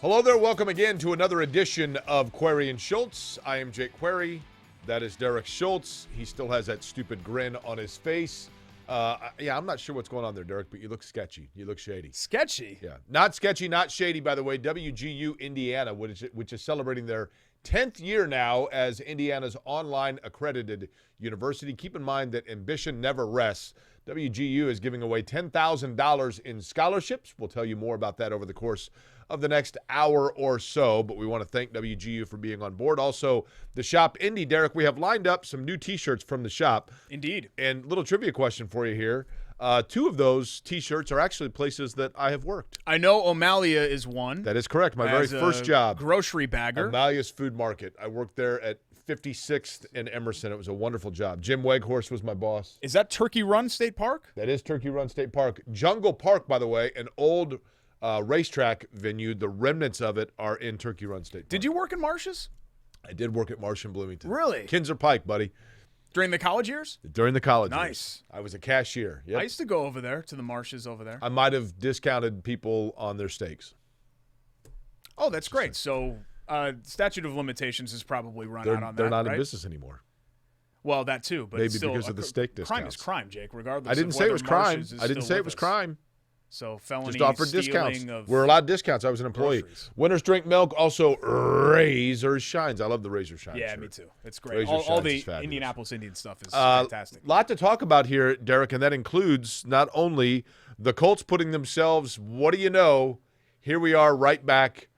Hello there. Welcome again to another edition of Query and Schultz. I am Jake Query. That is Derek Schultz. He still has that stupid grin on his face. I'm not sure what's going on there, Derek, but you look sketchy. You look shady. Sketchy? Yeah. Not sketchy, not shady, by the way. WGU Indiana, which is celebrating their 10th year now as Indiana's online accredited university. Keep in mind that ambition never rests. WGU is giving away $10,000 in scholarships. We'll tell you more about that over the course of the next hour or so, but we want to thank WGU for being on board. Also, the shop Indy, Derek, we have lined up some new T-shirts from the shop. Indeed. And little trivia question for you here. Two of those T-shirts are actually places that I have worked. I know O'Malia is one. That is correct. My very first job. Grocery bagger. O'Malia's Food Market. I worked there at 56th and Emerson. It was a wonderful job. Jim Weghorst was my boss. Is that Turkey Run State Park? That is Turkey Run State Park. Jungle Park, by the way, an old racetrack venue. The remnants of it are in Turkey Run State Park. Did you work in Marshes? I did work at Marsh and Bloomington. Really? Kinzer Pike, buddy. During the college years? During the college Nice. years. I was a cashier. Yep. I used to go over there to the Marshes over there. I might have discounted people on their steaks. Oh, that's great. So statute of limitations is probably run out on that, They're not right? in business anymore. Well, that too, but Maybe still, because of the steak discounts. Crime is crime, Jake, regardless I didn't of say it whether was crime. Marshes is I didn't still say it with was us. crime. So felony Just offered stealing discounts. of We're allowed discounts. I was an employee. groceries. Winners drink milk. Also, Razor Shines. I love the Razor Shines. Yeah, shirt. me too. It's great. Razor All Shines the is fabulous. Indianapolis Indian stuff is fantastic. Lot to talk about here, Derek, and that includes not only the Colts putting themselves, what do you know, here we are right back,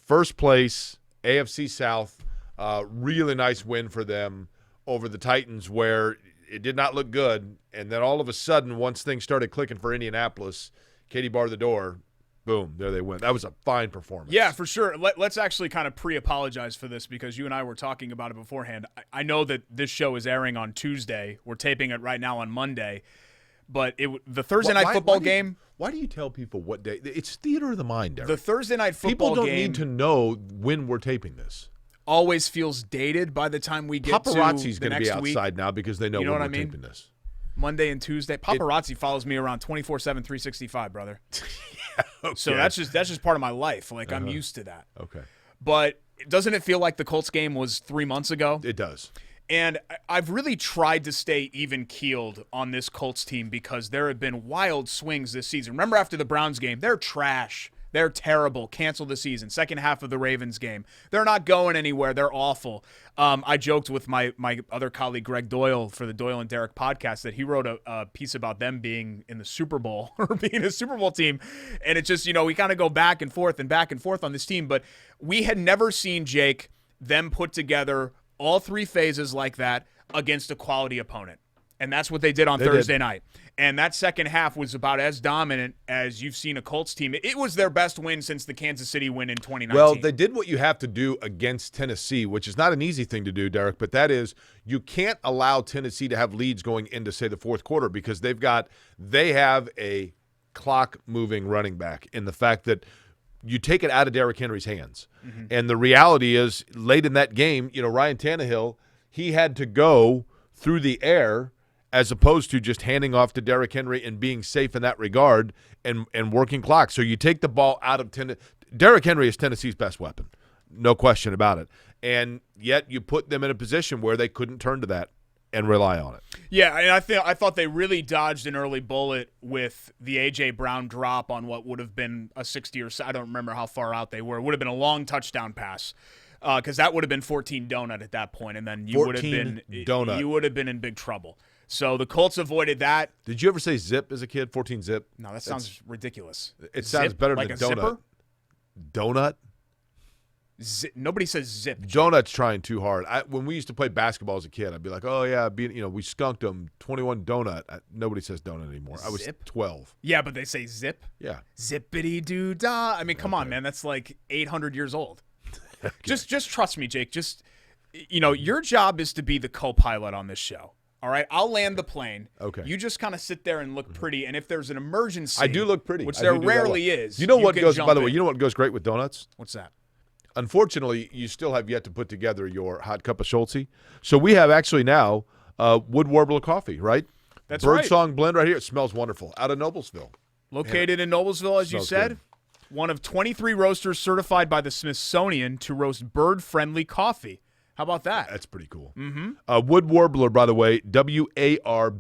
first place, AFC South. Really nice win for them over the Titans where it did not look good, and then all of a sudden, once things started clicking for Indianapolis, Katie barred the door, boom, there they went. That was a fine performance. Yeah, for sure. Let's actually kind of pre-apologize for this because you and I were talking about it beforehand. I know that this show is airing on Tuesday. We're taping it right now on Monday. But the Thursday night football game. Why do you tell people what day? It's theater of the mind, Derek. The Thursday night football game. People don't game need to know when we're taping this. Always feels dated by the time we get Paparazzi's to the going to be next outside week. now because they know, when we're taping this. Monday and Tuesday. Paparazzi follows me around 24/7, 365, brother. Okay. So that's just part of my life. Like I'm used to that. Okay. But doesn't it feel like the Colts game was 3 months ago? It does. And I've really tried to stay even-keeled on this Colts team because there have been wild swings this season. Remember after the Browns game, they're trash. They're terrible. Cancel the season. Second half of the Ravens game. They're not going anywhere. They're awful. I joked with my other colleague, Greg Doyle, for the Doyle and Derek podcast that he wrote a piece about them being in the Super Bowl or being a Super Bowl team. And it's just, we kind of go back and forth on this team. But we had never seen, Jake, them put together all three phases like that against a quality opponent. And that's what they did on Thursday night. And that second half was about as dominant as you've seen a Colts team. It was their best win since the Kansas City win in 2019. Well, they did what you have to do against Tennessee, which is not an easy thing to do, Derek, but that is you can't allow Tennessee to have leads going into, say, the fourth quarter because they have a clock-moving running back in the fact that you take it out of Derrick Henry's hands. Mm-hmm. And the reality is late in that game, Ryan Tannehill, he had to go through the air as opposed to just handing off to Derrick Henry and being safe in that regard and working clock. So you take the ball out of Tennessee. Derrick Henry is Tennessee's best weapon, no question about it. And yet you put them in a position where they couldn't turn to that and rely on it. Yeah, and I thought they really dodged an early bullet with the A.J. Brown drop on what would have been a 60 or so. I don't remember how far out they were. It would have been a long touchdown pass. Because that would have been 14 donut at that point, and then you would have been in big trouble. So the Colts avoided that. Did you ever say zip as a kid? 14 zip? No, that sounds ridiculous. It sounds better like than a donut. Zipper? Donut? Nobody says zip. Donut's trying too hard. When we used to play basketball as a kid, I'd be like, "Oh yeah, we skunked them 21 donut." Nobody says donut anymore. I was 12. Yeah, but they say zip. Yeah, Zippity doo dah. I mean, come on, man. That's like 800 years old. Okay. Just trust me, Jake. Your job is to be the co-pilot on this show. All right, I'll land the plane. Okay. You just kind of sit there and look pretty, and if there's an emergency, I do look pretty, which there rarely is. You know what goes? By the way, you know what goes great with donuts? What's that? Unfortunately, you still have yet to put together your hot cup of Schultz. So we have actually now Wood Warbler coffee, right? That's right. Birdsong blend right here. It smells wonderful. Out of Noblesville. Located in Noblesville, as you said. Good. one of 23 roasters certified by the Smithsonian to roast bird-friendly coffee. How about that? That's pretty cool. Wood Warbler, by the way, WARBLER,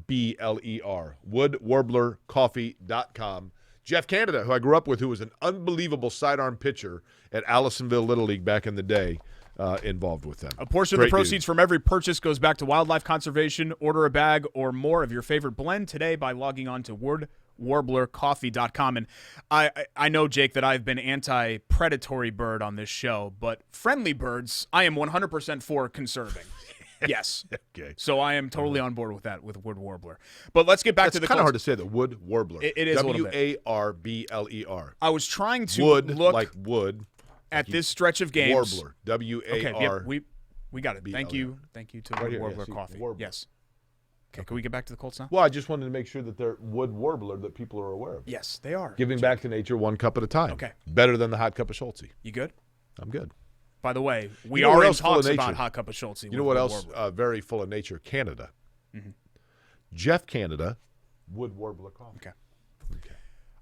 woodwarblercoffee.com. Jeff Canada, who I grew up with, who was an unbelievable sidearm pitcher at Allisonville Little League back in the day, involved with them. A portion of the proceeds from every purchase goes back to wildlife conservation. Order a bag or more of your favorite blend today by logging on to woodwarblercoffee.com. And I know, Jake, that I've been anti-predatory bird on this show, but friendly birds, I am 100% for conserving. Yes. Okay. So I am totally on board with that, with Wood Warbler. But let's get back to the It's kind of hard to say, the Wood Warbler. It is a little bit. WARBLER. I was trying to Wood, look like wood. at this stretch of games. Warbler. W-A-R. Okay, yep, we got it. Thank you to Right Wood here, Warbler yeah, see, Coffee. Warbler. Yes. Okay, can we get back to the Colts now? Well, I just wanted to make sure that they're Wood Warbler that people are aware of. Yes, they are. Giving back to nature one cup at a time. Okay. Better than the hot cup of Schultz. You good? I'm good. By the way, we You know what are in else full of talks about nature? hot cup of Schultz. You know what else very full of nature? Canada. Jeff Canada, Wood Warbler Coffee. Okay.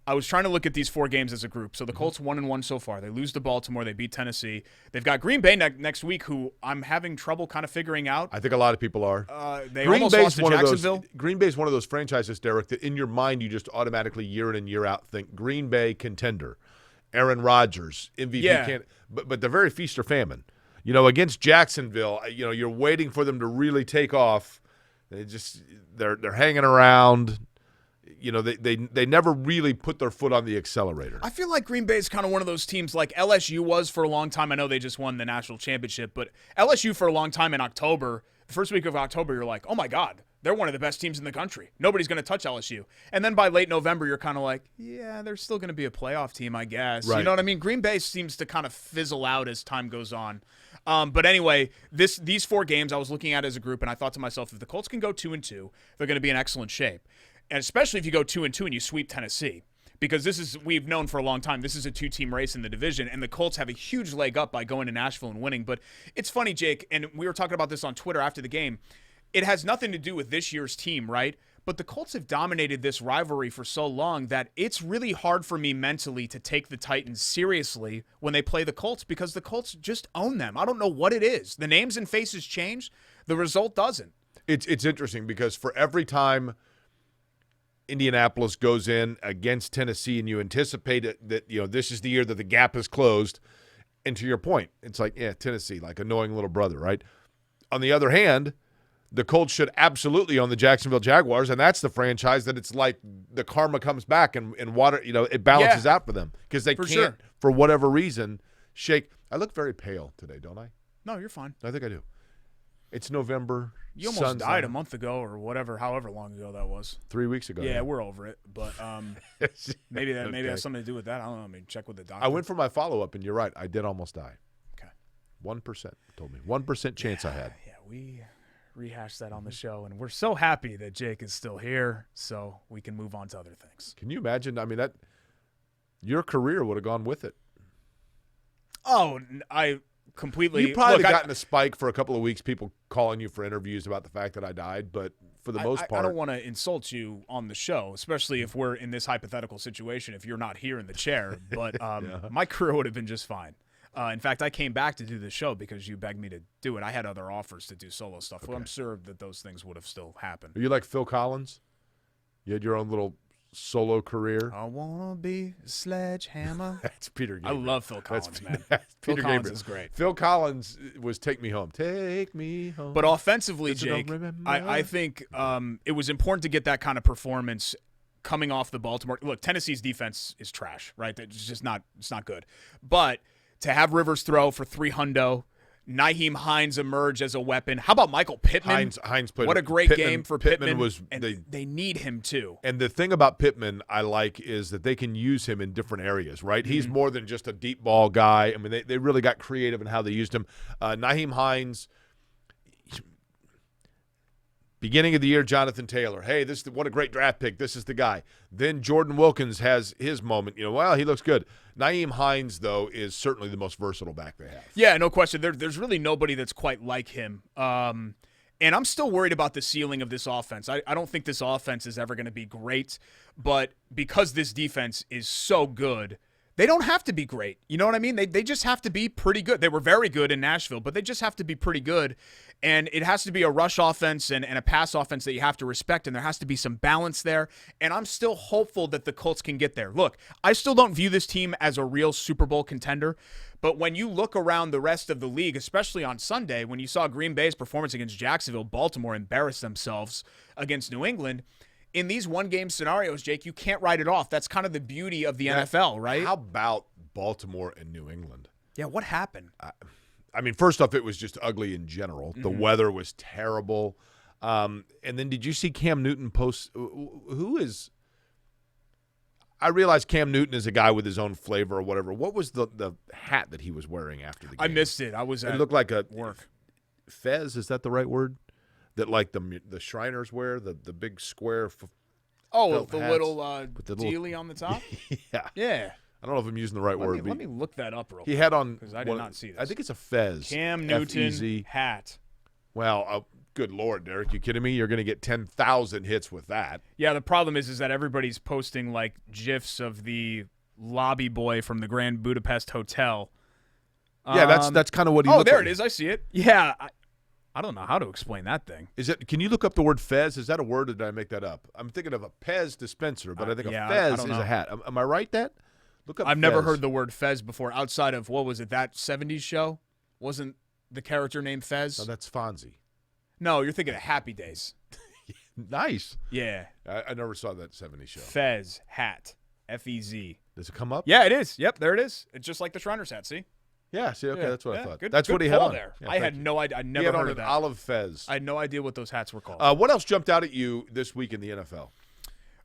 I was trying to look at these 4 games as a group. So the Colts 1-1 so far. They lose to Baltimore. They beat Tennessee. They've got Green Bay next week, who I'm having trouble kind of figuring out. I think a lot of people are. They almost lost to Jacksonville. Green Bay's one of those franchises, Derek, that in your mind you just automatically year in and year out think Green Bay contender, Aaron Rodgers, MVP. Yeah. But they're very feast or famine. You know, against Jacksonville, you know, you're waiting for them to really take off. They're hanging around. You know, they never really put their foot on the accelerator. I feel like Green Bay is kind of one of those teams like LSU was for a long time. I know they just won the national championship, but LSU for a long time in October, the first week of October, you're like, oh my God, they're one of the best teams in the country. Nobody's going to touch LSU. And then by late November, you're kind of like, yeah, they're still going to be a playoff team, I guess. Right. You know what I mean? Green Bay seems to kind of fizzle out as time goes on. But anyway, these 4 games I was looking at as a group, and I thought to myself, if the Colts can go 2-2, they're going to be in excellent shape. And especially if you go 2-2 and you sweep Tennessee, because we've known for a long time, this is a 2-team race in the division, and the Colts have a huge leg up by going to Nashville and winning. But it's funny, Jake, and we were talking about this on Twitter after the game. It has nothing to do with this year's team, right? But the Colts have dominated this rivalry for so long that it's really hard for me mentally to take the Titans seriously when they play the Colts, because the Colts just own them. I don't know what it is. The names and faces change. The result doesn't. It's interesting because for every time Indianapolis goes in against Tennessee and you anticipate it, that, you know, this is the year that the gap is closed. And to your point, it's like, yeah, Tennessee, like annoying little brother, right? On the other hand, the Colts should absolutely own the Jacksonville Jaguars, and that's the franchise that it's like the karma comes back and water, you know, it balances out for them because they can't, for whatever reason, shake. I look very pale today, don't I? No, you're fine. I think I do. It's November. You almost died a month ago or whatever, however long ago that was. 3 weeks ago. Yeah, we're over it. But maybe that has something to do with that. I don't know. I mean, check with the doctor. I went for my follow-up, and you're right. I did almost die. Okay. 1% told me. 1% chance I had. Yeah, we rehashed that on the show, and we're so happy that Jake is still here so we can move on to other things. Can you imagine? I mean, that your career would have gone with it. Oh, I completely. You probably gotten a spike for a couple of weeks, people calling you for interviews about the fact that I died, but for the most part. I don't want to insult you on the show, especially if we're in this hypothetical situation, if you're not here in the chair, but my career would have been just fine. In fact, I came back to do the show because you begged me to do it. I had other offers to do solo stuff. Okay. Well, I'm sure that those things would have still happened. Are you like Phil Collins? You had your own little solo career. I want to be a sledgehammer. That's Peter Gabriel. I love Phil Collins, man. Phil Collins is great. Phil Collins was Take Me Home. Take me home. But offensively, Jake, I think it was important to get that kind of performance coming off the Baltimore. Look, Tennessee's defense is trash, right? It's just not good. But to have Rivers throw for 300, Nyheim Hines emerge as a weapon. How about Michael Pittman? Hines played. What a great game for Pittman. They need him too. And the thing about Pittman I like is that they can use him in different areas, right? Mm-hmm. He's more than just a deep ball guy. I mean, they really got creative in how they used him. Nyheim Hines, beginning of the year, Jonathan Taylor. Hey, what a great draft pick. This is the guy. Then Jordan Wilkins has his moment. He looks good. Nyheim Hines, though, is certainly the most versatile back they have. Yeah, no question. There's really nobody that's quite like him. And I'm still worried about the ceiling of this offense. I don't think this offense is ever going to be great, but because this defense is so good, They don't have to be great. You know what I mean? They just have to be pretty good. They were very good in Nashville, but they just have to be pretty good. And it has to be a rush offense and a pass offense that you have to respect, and there has to be some balance there. And I'm still hopeful that the Colts can get there. Look, I still don't view this team as a real Super Bowl contender, but when you look around the rest of the league, especially on Sunday, when you saw Green Bay's performance against Jacksonville, Baltimore embarrass themselves against New England, in these one-game scenarios, Jake, you can't write it off. That's kind of the beauty of the NFL, right? How about Baltimore and New England? Yeah, what happened? I mean, first off, it was just ugly in general. The weather was terrible. And then did you see Cam Newton post? Who is – I realize Cam Newton is a guy with his own flavor or whatever. What was the hat that he was wearing after the game? I missed it. I was at It looked like a work. Fez, is that the right word? That like the Shriners wear, the big square with the hats little with the dealie on the top? Yeah. Yeah. I don't know if I'm using the right word. Let me look that up real quick. He had on – because I did not see this. I think it's a Fez. Cam Newton F-E-Z. hat. Well, good Lord, Derek, you kidding me? You're going to get 10,000 hits with that. Yeah, the problem is that everybody's posting like GIFs of the lobby boy from the Grand Budapest Hotel. Yeah, that's kind of what he Oh, looked there like. it is. I see it. Yeah. I don't know how to explain that thing. Can you look up the word Fez? Is that a word, or did I make that up? I'm thinking of a Pez dispenser, but I think a Fez is a hat. Am I right, that? Look up I've Fez. never heard the word Fez before outside of, what was it, that 70s show? Wasn't the character named Fez? No, that's Fonzie. No, you're thinking of Happy Days. Nice. Yeah. I never saw that 70s show. Fez hat. F-E-Z. Does it come up? Yeah, it is. Yep, there it is. It's just like the Shriners hat, see? Yeah, see, okay, that's what I thought. Good, that's good what he had call on. there. Yeah, I had thank you. no idea. I He never had heard on of an that. olive Fez. I had no idea what those hats were called. What else jumped out at you this week in the NFL?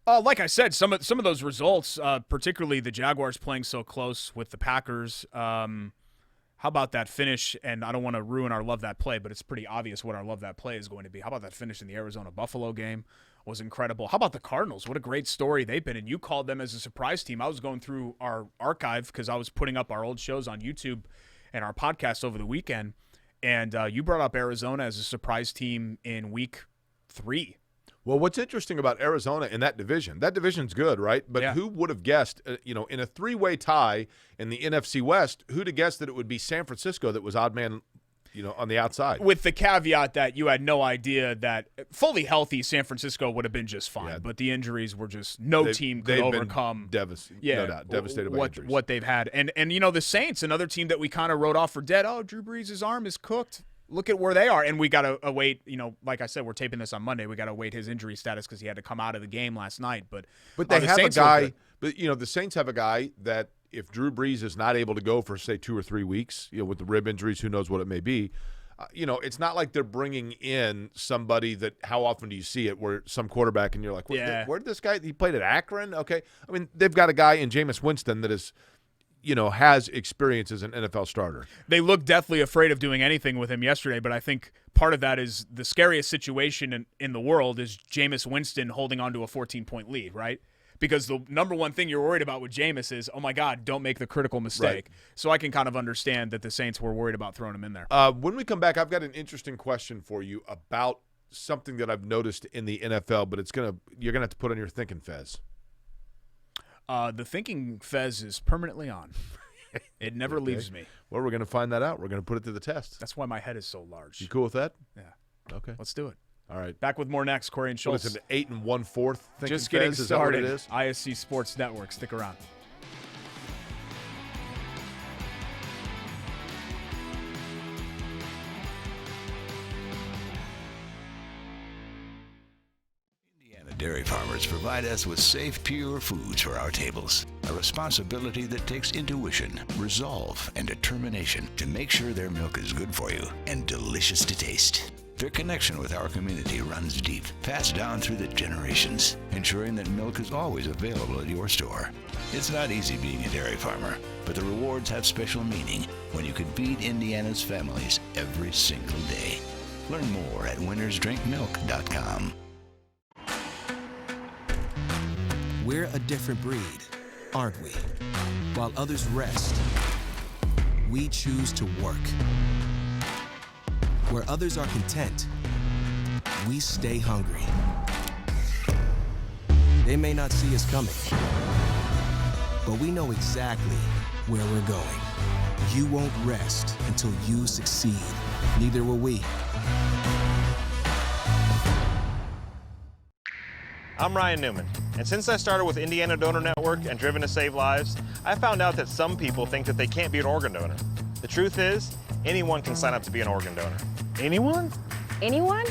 Like I said, some of those results, particularly the Jaguars playing so close with the Packers. How about that finish? And I don't want to ruin our love that play, but it's pretty obvious what our love that play is going to be. How about that finish in the Arizona-Buffalo game? Was incredible. How about the Cardinals? What a great story they've been. And you called them as a surprise team. I was going through our archive because I was putting up our old shows on YouTube and our podcast over the weekend. And you brought up Arizona as a surprise team in week 3. Well, what's interesting about Arizona in that division's good, right? But Yeah. who would have guessed, in a 3-way tie in the NFC West, who'd have guessed that it would be San Francisco that was odd man, on the outside? With the caveat that you had no idea that fully healthy San Francisco would have been just fine, Yeah. but the injuries were just team could they've overcome. Been no doubt, devastated by injuries. What they've had. And the Saints, another team that we kind of wrote off for dead. Oh, Drew Brees' arm is cooked. Look at where they are. And we got to await, like I said, we're taping this on Monday. We got to await his injury status because he had to come out of the game last night. But they the have Saints a were guy, good. but the Saints have a guy that if Drew Brees is not able to go for, say, 2 or 3 weeks, with the rib injuries, who knows what it may be, it's not like they're bringing in somebody that, how often do you see it, where some quarterback and you're like, where did this guy, he played at Akron? Okay. I mean, they've got a guy in Jameis Winston that is, has experience as an NFL starter. They look deathly afraid of doing anything with him yesterday, but I think part of that is the scariest situation in the world is Jameis Winston holding on to a 14-point lead, right? Because the number one thing you're worried about with Jameis is, oh, my God, don't make the critical mistake. Right. So I can kind of understand that the Saints were worried about throwing him in there. When we come back, I've got an interesting question for you about something that I've noticed in the NFL, but you're going to have to put on your thinking fez. The thinking fez is permanently on. It never leaves me. Well, we're going to find that out. We're going to put it to the test. That's why my head is so large. You cool with that? Yeah. Okay. Let's do it. All right. Back with more next. Corey and Schultz. What is it, 8 1/4 thinking Just getting fez? started. Is that what it is? ISC Sports Network. Stick around. Dairy farmers provide us with safe, pure foods for our tables. A responsibility that takes intuition, resolve, and determination to make sure their milk is good for you and delicious to taste. Their connection with our community runs deep, passed down through the generations, ensuring that milk is always available at your store. It's not easy being a dairy farmer, but the rewards have special meaning when you can feed Indiana's families every single day. Learn more at winnersdrinkmilk.com. We're a different breed, aren't we? While others rest, we choose to work. Where others are content, we stay hungry. They may not see us coming, but we know exactly where we're going. You won't rest until you succeed. Neither will we. I'm Ryan Newman, and since I started with Indiana Donor Network and Driven to Save Lives, I found out that some people think that they can't be an organ donor. The truth is, anyone can sign up to be an organ donor. Anyone? Anyone?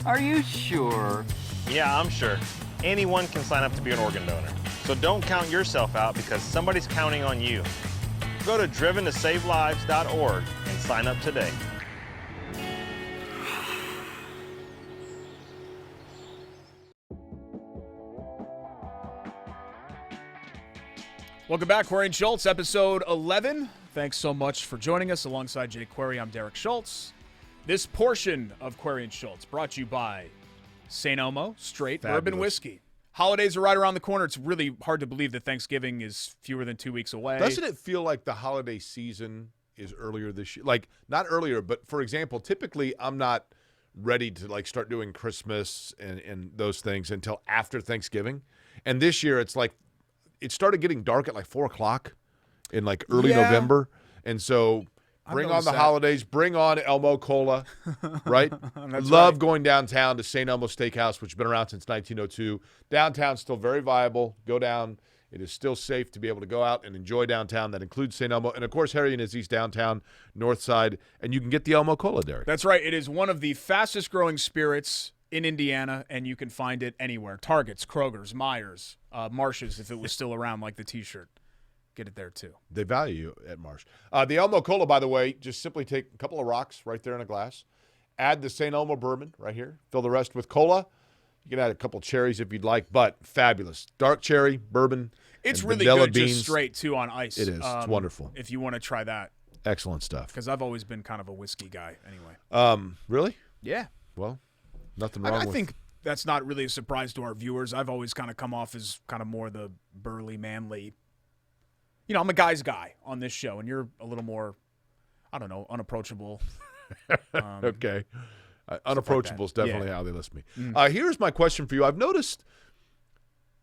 Are you sure? Yeah, I'm sure. Anyone can sign up to be an organ donor. So don't count yourself out because somebody's counting on you. Go to driventosavelives.org and sign up today. Welcome back, Query and Schultz, episode 11. Thanks so much for joining us. Alongside Jake Query, I'm Derek Schultz. This portion of Query and Schultz brought to you by St. Elmo Straight Bourbon Whiskey. Holidays are right around the corner. It's really hard to believe that Thanksgiving is fewer than 2 weeks away. Doesn't it feel like the holiday season is earlier this year? Like, not earlier, but for example, typically I'm not ready to like start doing Christmas and those things until after Thanksgiving. And this year it's like it started getting dark at like 4 o'clock in like early November. And so bring on the holidays, bring on Elmo Cola, right? Love going downtown to St. Elmo Steakhouse, which has been around since 1902. Downtown's still very viable. Go down. It is still safe to be able to go out and enjoy downtown. That includes St. Elmo. And, of course, Harry and Izzy's downtown, North Side. And you can get the Elmo Cola, Derek. That's right. It is one of the fastest-growing spirits in Indiana, and you can find it anywhere. Targets, Kroger's, Myers, Marsh's, if it was still around, like the T-shirt. Get it there, too. They value you at Marsh. The Elmo Cola, by the way, just simply take a couple of rocks right there in a glass. Add the St. Elmo bourbon right here. Fill the rest with cola. You can add a couple cherries if you'd like, but fabulous. Dark cherry, bourbon, It's and really vanilla good beans. just straight, too, on ice. It is. It's wonderful. If you want to try that. Excellent stuff. Because I've always been kind of a whiskey guy anyway. Really? Yeah. Well, nothing wrong with I think that's not really a surprise to our viewers. I've always kind of come off as kind of more the burly, manly. You know, I'm a guy's guy on this show, and you're a little more, I don't know, unapproachable. Okay. Unapproachable is definitely how they list me. Mm. Here's my question for you. I've noticed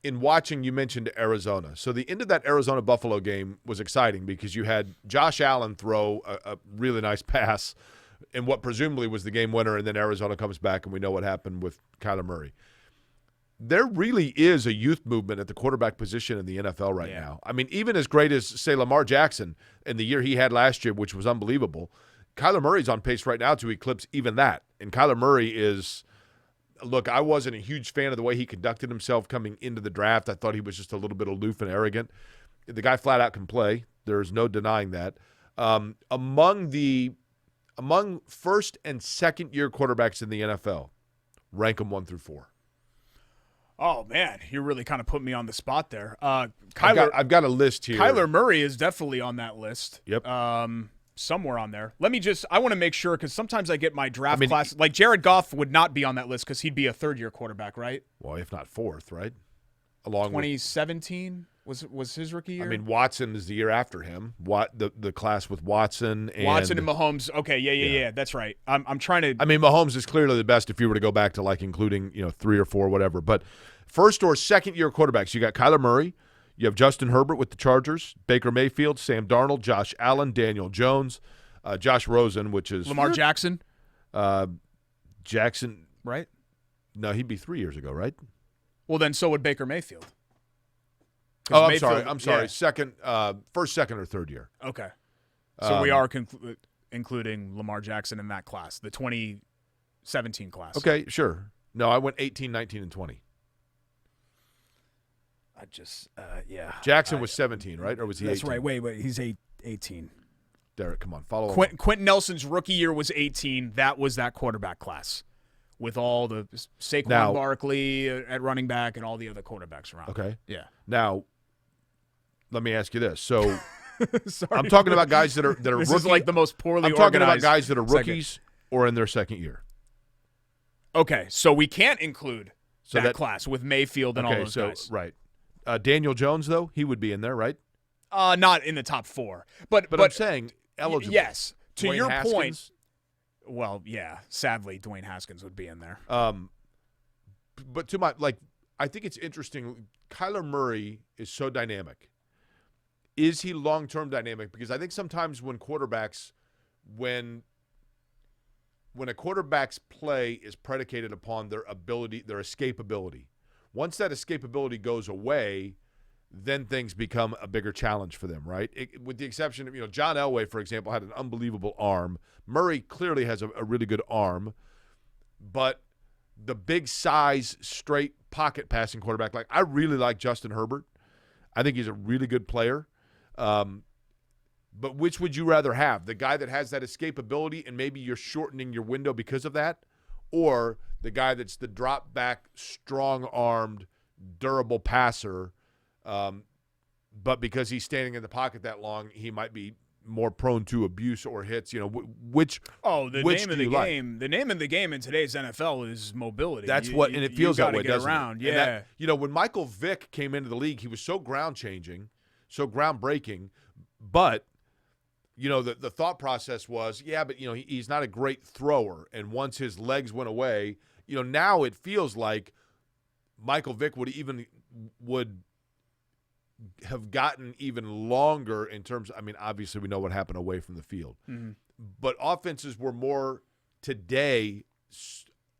in watching, you mentioned Arizona. So the end of that Arizona-Buffalo game was exciting because you had Josh Allen throw a really nice pass in what presumably was the game winner, and then Arizona comes back, and we know what happened with Kyler Murray. There really is a youth movement at the quarterback position in the NFL right now. I mean, even as great as, say, Lamar Jackson in the year he had last year, which was unbelievable, Kyler Murray's on pace right now to eclipse even that. And Kyler Murray is – look, I wasn't a huge fan of the way he conducted himself coming into the draft. I thought he was just a little bit aloof and arrogant. The guy flat out can play. There's no denying that. Among first- and second-year quarterbacks in the NFL, rank them 1 through 4. Oh, man, you're really kind of putting me on the spot there. I've got a list here. Kyler Murray is definitely on that list. Yep. Somewhere on there. I want to make sure, because sometimes I get my draft class. Like Jared Goff would not be on that list because he'd be a third-year quarterback, right? Well, if not fourth, right? Along 2017 was his rookie year? I mean, Watson is the year after him. The class with Watson and Mahomes. Okay, yeah. That's right. I'm trying to. I mean, Mahomes is clearly the best if you were to go back to like including 3 or 4, whatever. But first or second year quarterbacks, you got Kyler Murray, you have Justin Herbert with the Chargers, Baker Mayfield, Sam Darnold, Josh Allen, Daniel Jones, Josh Rosen, which is Lamar Jackson. Jackson, right? No, he'd be 3 years ago, right? Well, then so would Baker Mayfield. Oh, I'm sorry. Yeah. Second, first, second, or third year. Okay. So we are including Lamar Jackson in that class, the 2017 class. Okay, sure. No, I went 18, 19, and 20. Jackson was 17, right? Or was he 18? That's right. Wait. He's 18. Derek, come on. Follow Quentin Nelson's rookie year was 18. That was that quarterback class with all the Saquon Barkley at running back and all the other quarterbacks around. Okay. Yeah. Now, let me ask you this. So I'm talking about guys that are this rookies. Is like the most poorly I'm talking about guys that are rookies or in their second year. Okay, so we can't include that class with Mayfield and all those guys. Right. Daniel Jones, though, he would be in there, right? Not in the top 4. But I'm saying eligible. Yes. To Dwayne your Haskins. point. Well, yeah. Sadly, Dwayne Haskins would be in there. But I think it's interesting. Kyler Murray is so dynamic is he long-term dynamic? Because I think sometimes when a quarterback's play is predicated upon their ability, their escapability. Once that escapability goes away, then things become a bigger challenge for them, right? With the exception of, John Elway, for example, had an unbelievable arm. Murray clearly has a really good arm, but the big size, straight pocket passing quarterback, I really like Justin Herbert. I think he's a really good player. But which would you rather have? The guy that has that escapability and maybe you're shortening your window because of that, or the guy that's the drop-back, strong-armed, durable passer, but because he's standing in the pocket that long, he might be more prone to abuse or hits. Which name of the like? game. The name of the game in today's NFL is mobility. That's and it feels that way, doesn't around. it? Yeah. And that, when Michael Vick came into the league, he was so ground-changing, so groundbreaking, but the thought process was, but he's not a great thrower. And once his legs went away, now it feels like Michael Vick would have gotten even longer in terms – obviously we know what happened away from the field. Mm-hmm. But offenses were more today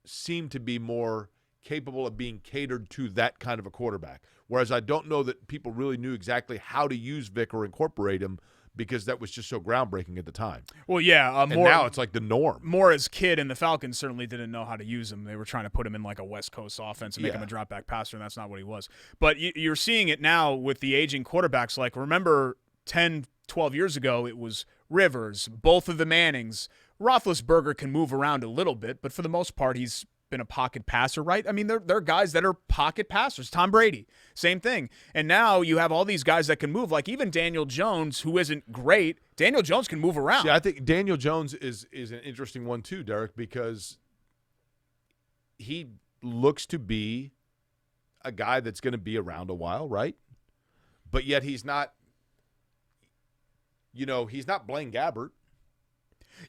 seem to be more capable of being catered to that kind of a quarterback. Whereas I don't know that people really knew exactly how to use Vick or incorporate him because that was just so groundbreaking at the time. Well, yeah. And now it's like the norm. Morris Kidd and the Falcons certainly didn't know how to use him. They were trying to put him in like a West Coast offense and make him a drop-back passer, and that's not what he was. But you're seeing it now with the aging quarterbacks. Like, remember 10, 12 years ago, it was Rivers, both of the Mannings. Roethlisberger can move around a little bit, but for the most part, he's been a pocket passer, right? They're guys that are pocket passers. Tom Brady, same thing. And now you have all these guys that can move, like even Daniel Jones, who isn't great. Daniel Jones can move around. See, I think Daniel Jones is an interesting one too, Derek, because he looks to be a guy that's going to be around a while, right? But yet he's not, he's not Blaine Gabbert.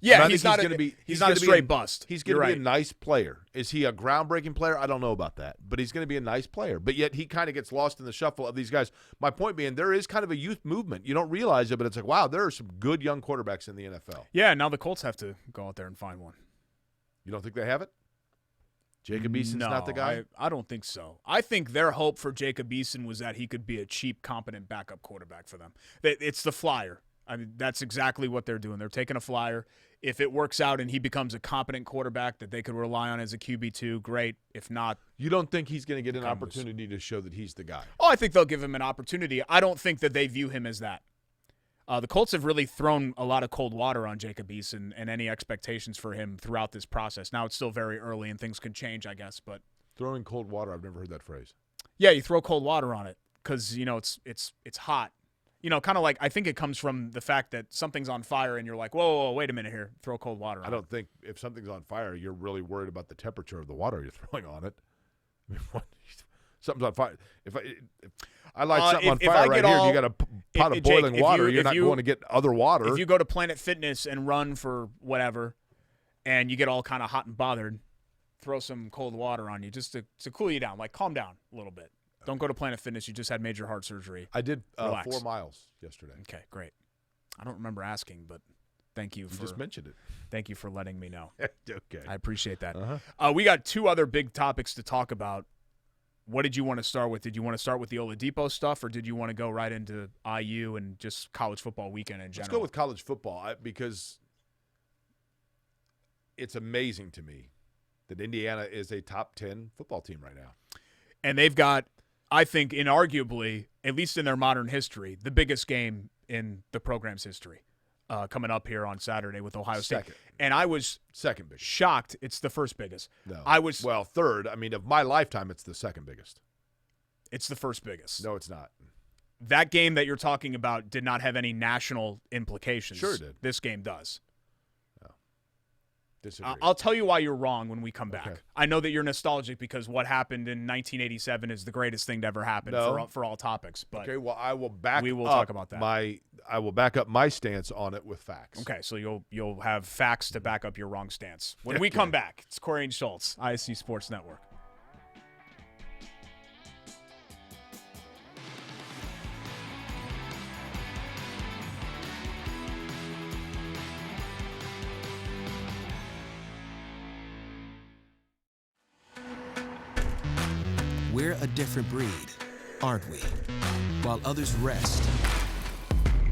Yeah, he's not a straight bust. He's going to be a nice player. Is he a groundbreaking player? I don't know about that. But he's going to be a nice player. But yet he kind of gets lost in the shuffle of these guys. My point being, there is kind of a youth movement. You don't realize it, but it's like, wow, there are some good young quarterbacks in the NFL. Yeah, now the Colts have to go out there and find one. You don't think they have it? Jacob Eason's not the guy? I don't think so. I think their hope for Jacob Eason was that he could be a cheap, competent backup quarterback for them. It's the flyer. That's exactly what they're doing. They're taking a flyer. If it works out and he becomes a competent quarterback that they could rely on as a QB2, great. If not, you don't think he's going to get an opportunity to show that he's the guy? Oh, I think they'll give him an opportunity. I don't think that they view him as that. The Colts have really thrown a lot of cold water on Jacob Eason and any expectations for him throughout this process. Now it's still very early and things could change, I guess. But throwing cold water, I've never heard that phrase. Yeah, you throw cold water on it because it's hot. Kind of like I think it comes from the fact that something's on fire and you're like, whoa, wait a minute here, throw cold water on it. I don't think if something's on fire, you're really worried about the temperature of the water you're throwing on it. Something's on fire. If I light something on fire right here and you got a pot of boiling water, you're not going to get other water. If you go to Planet Fitness and run for whatever and you get all kind of hot and bothered, throw some cold water on you just to cool you down, like calm down a little bit. Don't go to Planet Fitness. You just had major heart surgery. I did 4 miles yesterday. Okay, great. I don't remember asking, but thank you. You just mentioned it. Thank you for letting me know. Okay. I appreciate that. We got 2 other big topics to talk about. What did you want to start with? Did you want to start with the Oladipo stuff, or did you want to go right into IU and just college football weekend in general? Let's go with college football because it's amazing to me that Indiana is a top 10 football team right now. And they've got, I think, inarguably, at least in their modern history, the biggest game in the program's history coming up here on Saturday with Ohio State. And I was second biggest. Shocked it's the first biggest. No. Well, third. Of my lifetime, it's the second biggest. It's the first biggest. No, it's not. That game that you're talking about did not have any national implications. Sure it did. This game does. Disagree. I'll tell you why you're wrong when we come back. Okay. I know that you're nostalgic because what happened in 1987 is the greatest thing to ever happen for all topics. But okay, well, I will back. We will talk about that. I will back up my stance on it with facts. Okay, so you'll have facts to back up your wrong stance when we come back. It's Corey and Schultz, ISC Sports Network. We're a different breed, aren't we? While others rest,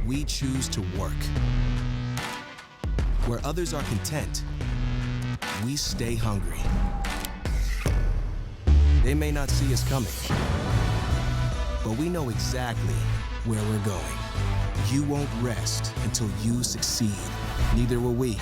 we choose to work. Where others are content, we stay hungry. They may not see us coming, but we know exactly where we're going. You won't rest until you succeed. Neither will we.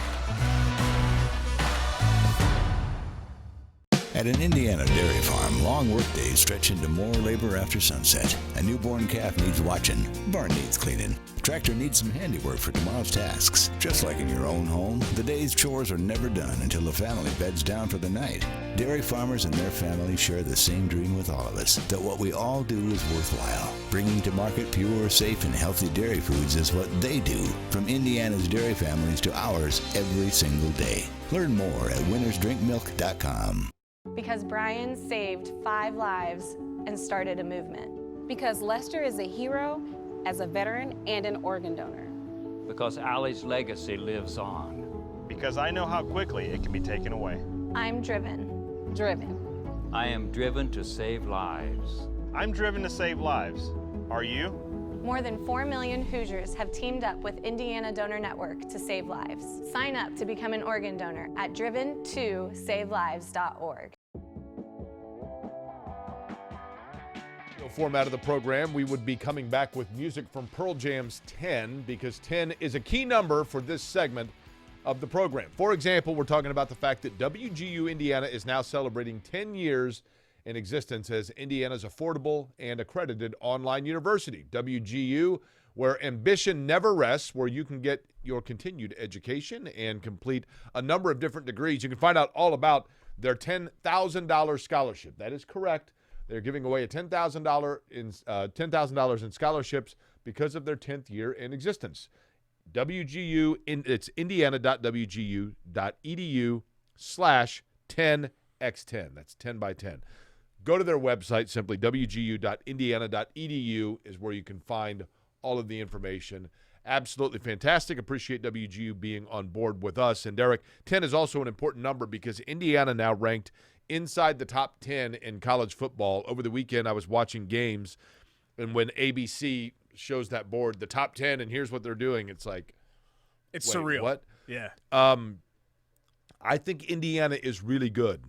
At an Indiana dairy farm, long workdays stretch into more labor after sunset. A newborn calf needs watching, barn needs cleaning, tractor needs some handiwork for tomorrow's tasks. Just like in your own home, the day's chores are never done until the family beds down for the night. Dairy farmers and their families share the same dream with all of us, that what we all do is worthwhile. Bringing to market pure, safe, and healthy dairy foods is what they do, from Indiana's dairy families to ours every single day. Learn more at winnersdrinkmilk.com. Because Brian saved 5 lives and started a movement. Because Lester is a hero as a veteran and an organ donor. Because Allie's legacy lives on. Because I know how quickly it can be taken away. I'm driven. I am driven to save lives. I'm driven to save lives. Are you? More than 4 million Hoosiers have teamed up with Indiana Donor Network to save lives. Sign up to become an organ donor at driven2savelives.org. Format of the program, we would be coming back with music from Pearl Jam's 10, because 10 is a key number for this segment of the program. For example, we're talking about the fact that WGU Indiana is now celebrating 10 years in existence as Indiana's affordable and accredited online university. WGU, where ambition never rests, where you can get your continued education and complete a number of different degrees. You can find out all about their $10,000 scholarship. That is correct. They're giving away a $10,000 in scholarships because of their 10th year in existence. WGU, it's indiana.wgu.edu/10x10. That's 10 by 10. Go to their website, simply wgu.indiana.edu is where you can find all of the information. Absolutely fantastic. Appreciate WGU being on board with us. And Derek, 10 is also an important number because Indiana now ranked inside the top 10 in college football. Over the weekend, I was watching games, and when ABC shows that board, the top 10, and here's what they're doing, it's like, It's wait, surreal. What? Yeah. I think Indiana is really good.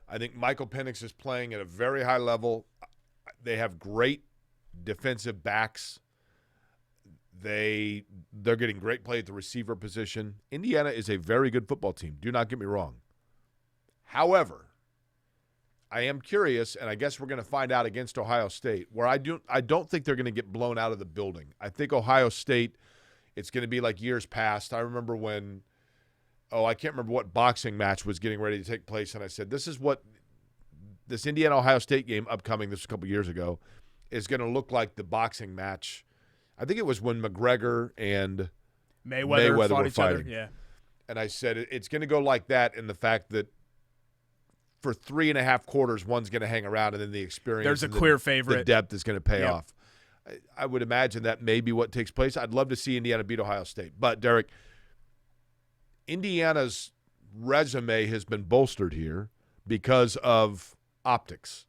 I think Michael Penix is playing at a very high level. They have great defensive backs. They're getting great play at the receiver position. Indiana is a very good football team. Do not get me wrong. However, I am curious, and I guess we're going to find out against Ohio State, where I don't think they're going to get blown out of the building. I think Ohio State, it's going to be like years past. I remember when, I can't remember what boxing match was getting ready to take place, and I said, this is what this Indiana-Ohio State game upcoming, this was a couple years ago, is going to look like the boxing match. I think it was when McGregor and Mayweather fought were each fighting. other. Yeah. And I said, it's going to go like that in the fact that for 3.5 quarters, one's going to hang around, and then the experience. There's a and clear favorite. The depth is going to pay Yep. off. I would imagine that may be what takes place. I'd love to see Indiana beat Ohio State. But, Derek, Indiana's resume has been bolstered here because of optics.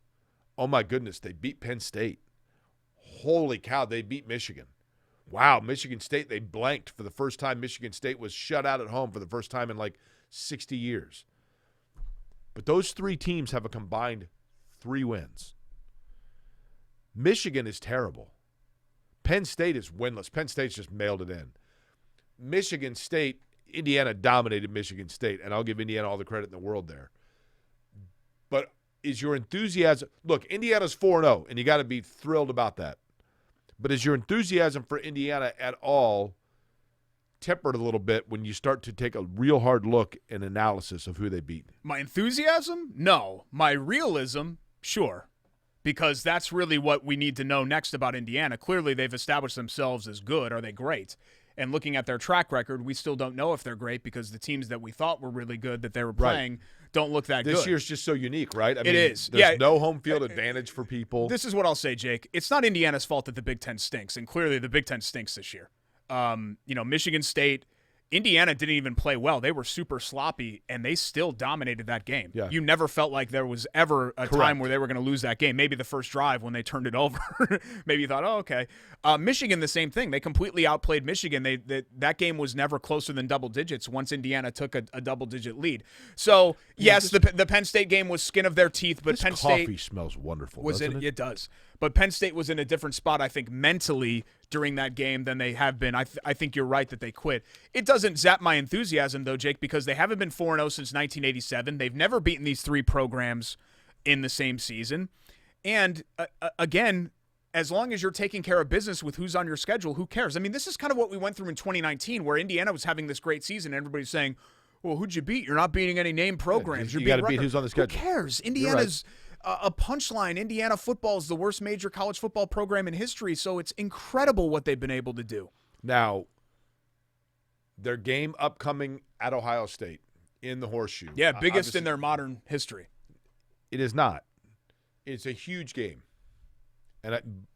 Oh, my goodness, they beat Penn State. Holy cow, they beat Michigan. Wow, Michigan State, they blanked for the first time. Michigan State was shut out at home for the first time in like 60 years. But those 3 teams have a combined 3 wins. Michigan is terrible. Penn State is winless. Penn State's just mailed it in. Michigan State, Indiana dominated Michigan State, and I'll give Indiana all the credit in the world there. But is your enthusiasm – look, Indiana's 4-0, and you got to be thrilled about that. But is your enthusiasm for Indiana at all tempered a little bit when you start to take a real hard look and analysis of who they beat? My enthusiasm? No. My realism? Sure. Because that's really what we need to know next about Indiana. Clearly, they've established themselves as good. Are they great? And looking at their track record, we still don't know if they're great because the teams that we thought were really good that they were playing don't look that good. This year's just so unique, right? I mean, is. There's no home field advantage for people. This is what I'll say, Jake. It's not Indiana's fault that the Big Ten stinks, and clearly the Big Ten stinks this year. Michigan State Indiana didn't even play well. They were super sloppy, and they still dominated that game. Yeah. You never felt like there was ever a time where they were going to lose that game. Maybe the first drive when they turned it over. Maybe you thought, oh, okay. Michigan, the same thing. They completely outplayed Michigan. That game was never closer than double digits once Indiana took a double-digit lead. So, yes, the Penn State game was skin of their teeth, but This Penn State coffee smells wonderful, was doesn't it? It does. But Penn State was in a different spot, I think, mentally during that game than they have been. I think you're right that they quit. It doesn't zap my enthusiasm, though, Jake, because they haven't been 4-0 since 1987. They've never beaten these three programs in the same season. And, again, as long as you're taking care of business with who's on your schedule, who cares? I mean, this is kind of what we went through in 2019 where Indiana was having this great season and everybody's saying, well, who'd you beat? You're not beating any name programs. You got to beat who's on the schedule. Who cares? Indiana's a punchline. Indiana football is the worst major college football program in history, so it's incredible what they've been able to do. Now, their game upcoming at Ohio State in the Horseshoe. Yeah, biggest in their modern history. It is not. It's a huge game.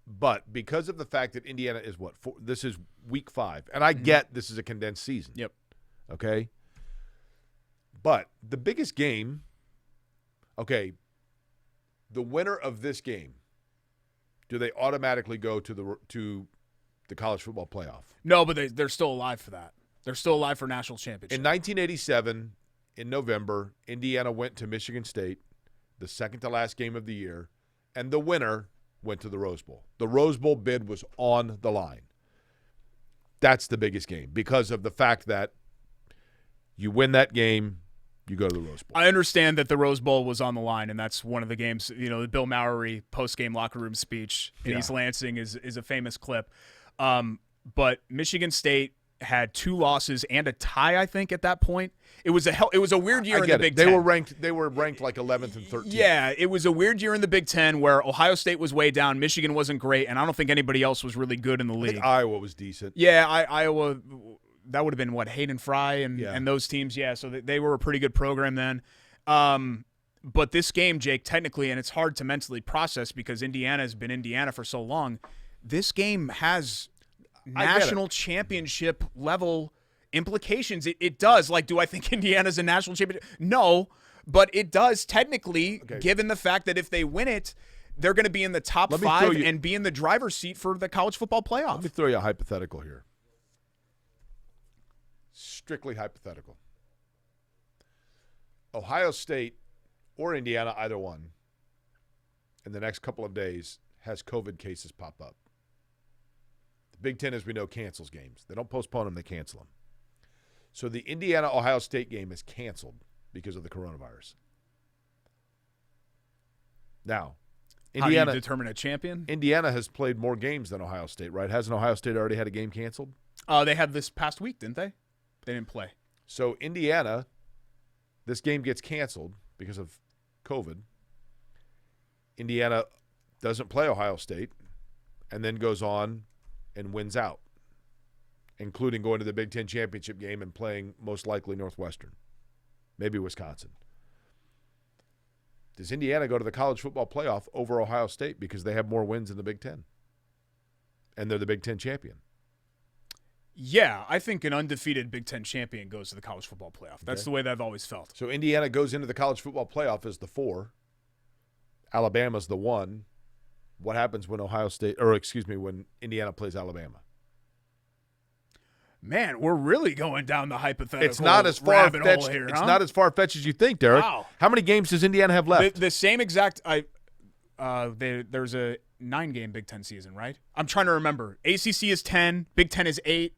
But because of the fact that Indiana is this is week 5. And I get this is a condensed season. Yep. Okay? But the biggest game, the winner of this game, do they automatically go to the college football playoff? No, but they're still alive for that. They're still alive for national championship. In 1987, in November, Indiana went to Michigan State, the second to last game of the year, and the winner went to the Rose Bowl. The Rose Bowl bid was on the line. That's the biggest game because of the fact that you win that game, you go to the Rose Bowl. I understand that the Rose Bowl was on the line, and that's one of the games, the Bill Mowery post-game locker room speech in East Lansing is a famous clip. But Michigan State had 2 losses and a tie, I think, at that point. It was a weird year in the Big Ten. They were ranked like 11th and 13th. Yeah, it was a weird year in the Big Ten where Ohio State was way down, Michigan wasn't great, and I don't think anybody else was really good in the league. I think Iowa was decent. Yeah, Iowa, that would have been Hayden Fry and those teams. Yeah, so they were a pretty good program then. But this game, Jake, technically, and it's hard to mentally process because Indiana has been Indiana for so long, this game has national championship level implications. It does. Like, do I think Indiana's a national champion? No, but it does technically, given the fact that if they win it, they're going to be in the top 5 and be in the driver's seat for the college football playoff. Let me throw you a hypothetical here. Strictly hypothetical. Ohio State or Indiana, either one, in the next couple of days has COVID cases pop up. The Big Ten, as we know, cancels games. They don't postpone them, they cancel them. So the Indiana-Ohio State game is canceled because of the coronavirus. Now, Indiana, how do you determine a champion? Indiana has played more games than Ohio State, right? Hasn't Ohio State already had a game canceled? They had this past week, didn't they? They didn't play. So Indiana, this game gets canceled because of COVID. Indiana doesn't play Ohio State and then goes on and wins out, including going to the Big Ten championship game and playing most likely Northwestern, maybe Wisconsin. Does Indiana go to the college football playoff over Ohio State because they have more wins in the Big Ten and they're the Big Ten champion? Yeah, I think an undefeated Big Ten champion goes to the college football playoff. That's the way that I've always felt. So Indiana goes into the college football playoff as the 4. Alabama's the 1. What happens when when Indiana plays Alabama? Man, we're really going down the hypetical It's not as far-fetched. Here, it's not as far-fetched as you think, Derek. Wow. How many games does Indiana have left? The same exact there's a 9-game Big Ten season, right? I'm trying to remember. ACC is 10, Big Ten is 8,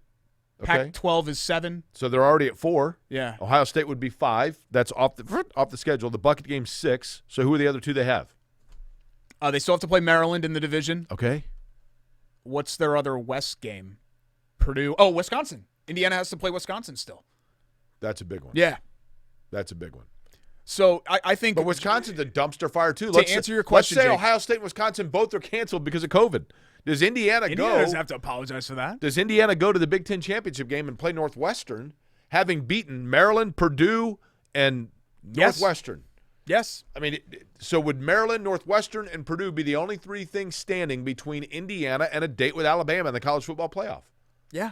Pac-12 is 7. So they're already at 4. Yeah. Ohio State would be 5. That's off the schedule. The bucket game's 6. So who are the other 2 they have? They still have to play Maryland in the division. Okay. What's their other West game? Purdue. Oh, Wisconsin. Indiana has to play Wisconsin still. That's a big one. Yeah. That's a big one. So I think. But Wisconsin's a dumpster fire too. To answer your question, let's say Jake, Ohio State and Wisconsin both are canceled because of COVID. Does Indiana doesn't have to apologize for that. Does Indiana go to the Big Ten championship game and play Northwestern, having beaten Maryland, Purdue, and Northwestern? Yes. I mean, so would Maryland, Northwestern, and Purdue be the only 3 things standing between Indiana and a date with Alabama in the college football playoff? Yeah.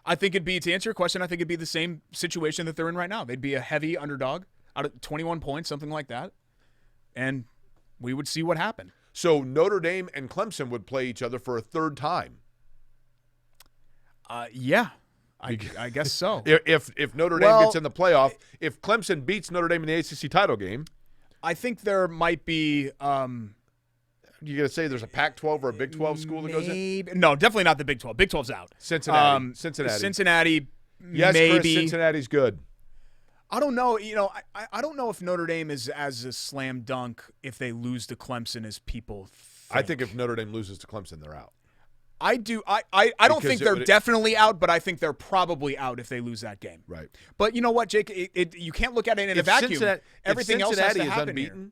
I think it'd be, to answer your question, I think it'd be the same situation that they're in right now. They'd be a heavy underdog out of 21 points, something like that. And we would see what happened. So Notre Dame and Clemson would play each other for a third time. Yeah, I guess so. If Notre Dame gets in the playoff, if Clemson beats Notre Dame in the ACC title game, I think there might be. You going to say there's a Pac-12 or a Big 12 school that goes in? No, definitely not the Big 12. Big 12's out. Cincinnati. Cincinnati. Yes, maybe. Chris, Cincinnati's good. I don't know. I don't know if Notre Dame is as a slam dunk if they lose to Clemson as people think. I think if Notre Dame loses to Clemson, they're out. I do. I don't think they're definitely out, but I think they're probably out if they lose that game. Right. But you know what, Jake? You can't look at it in a vacuum. Everything else has to happen unbeaten, here.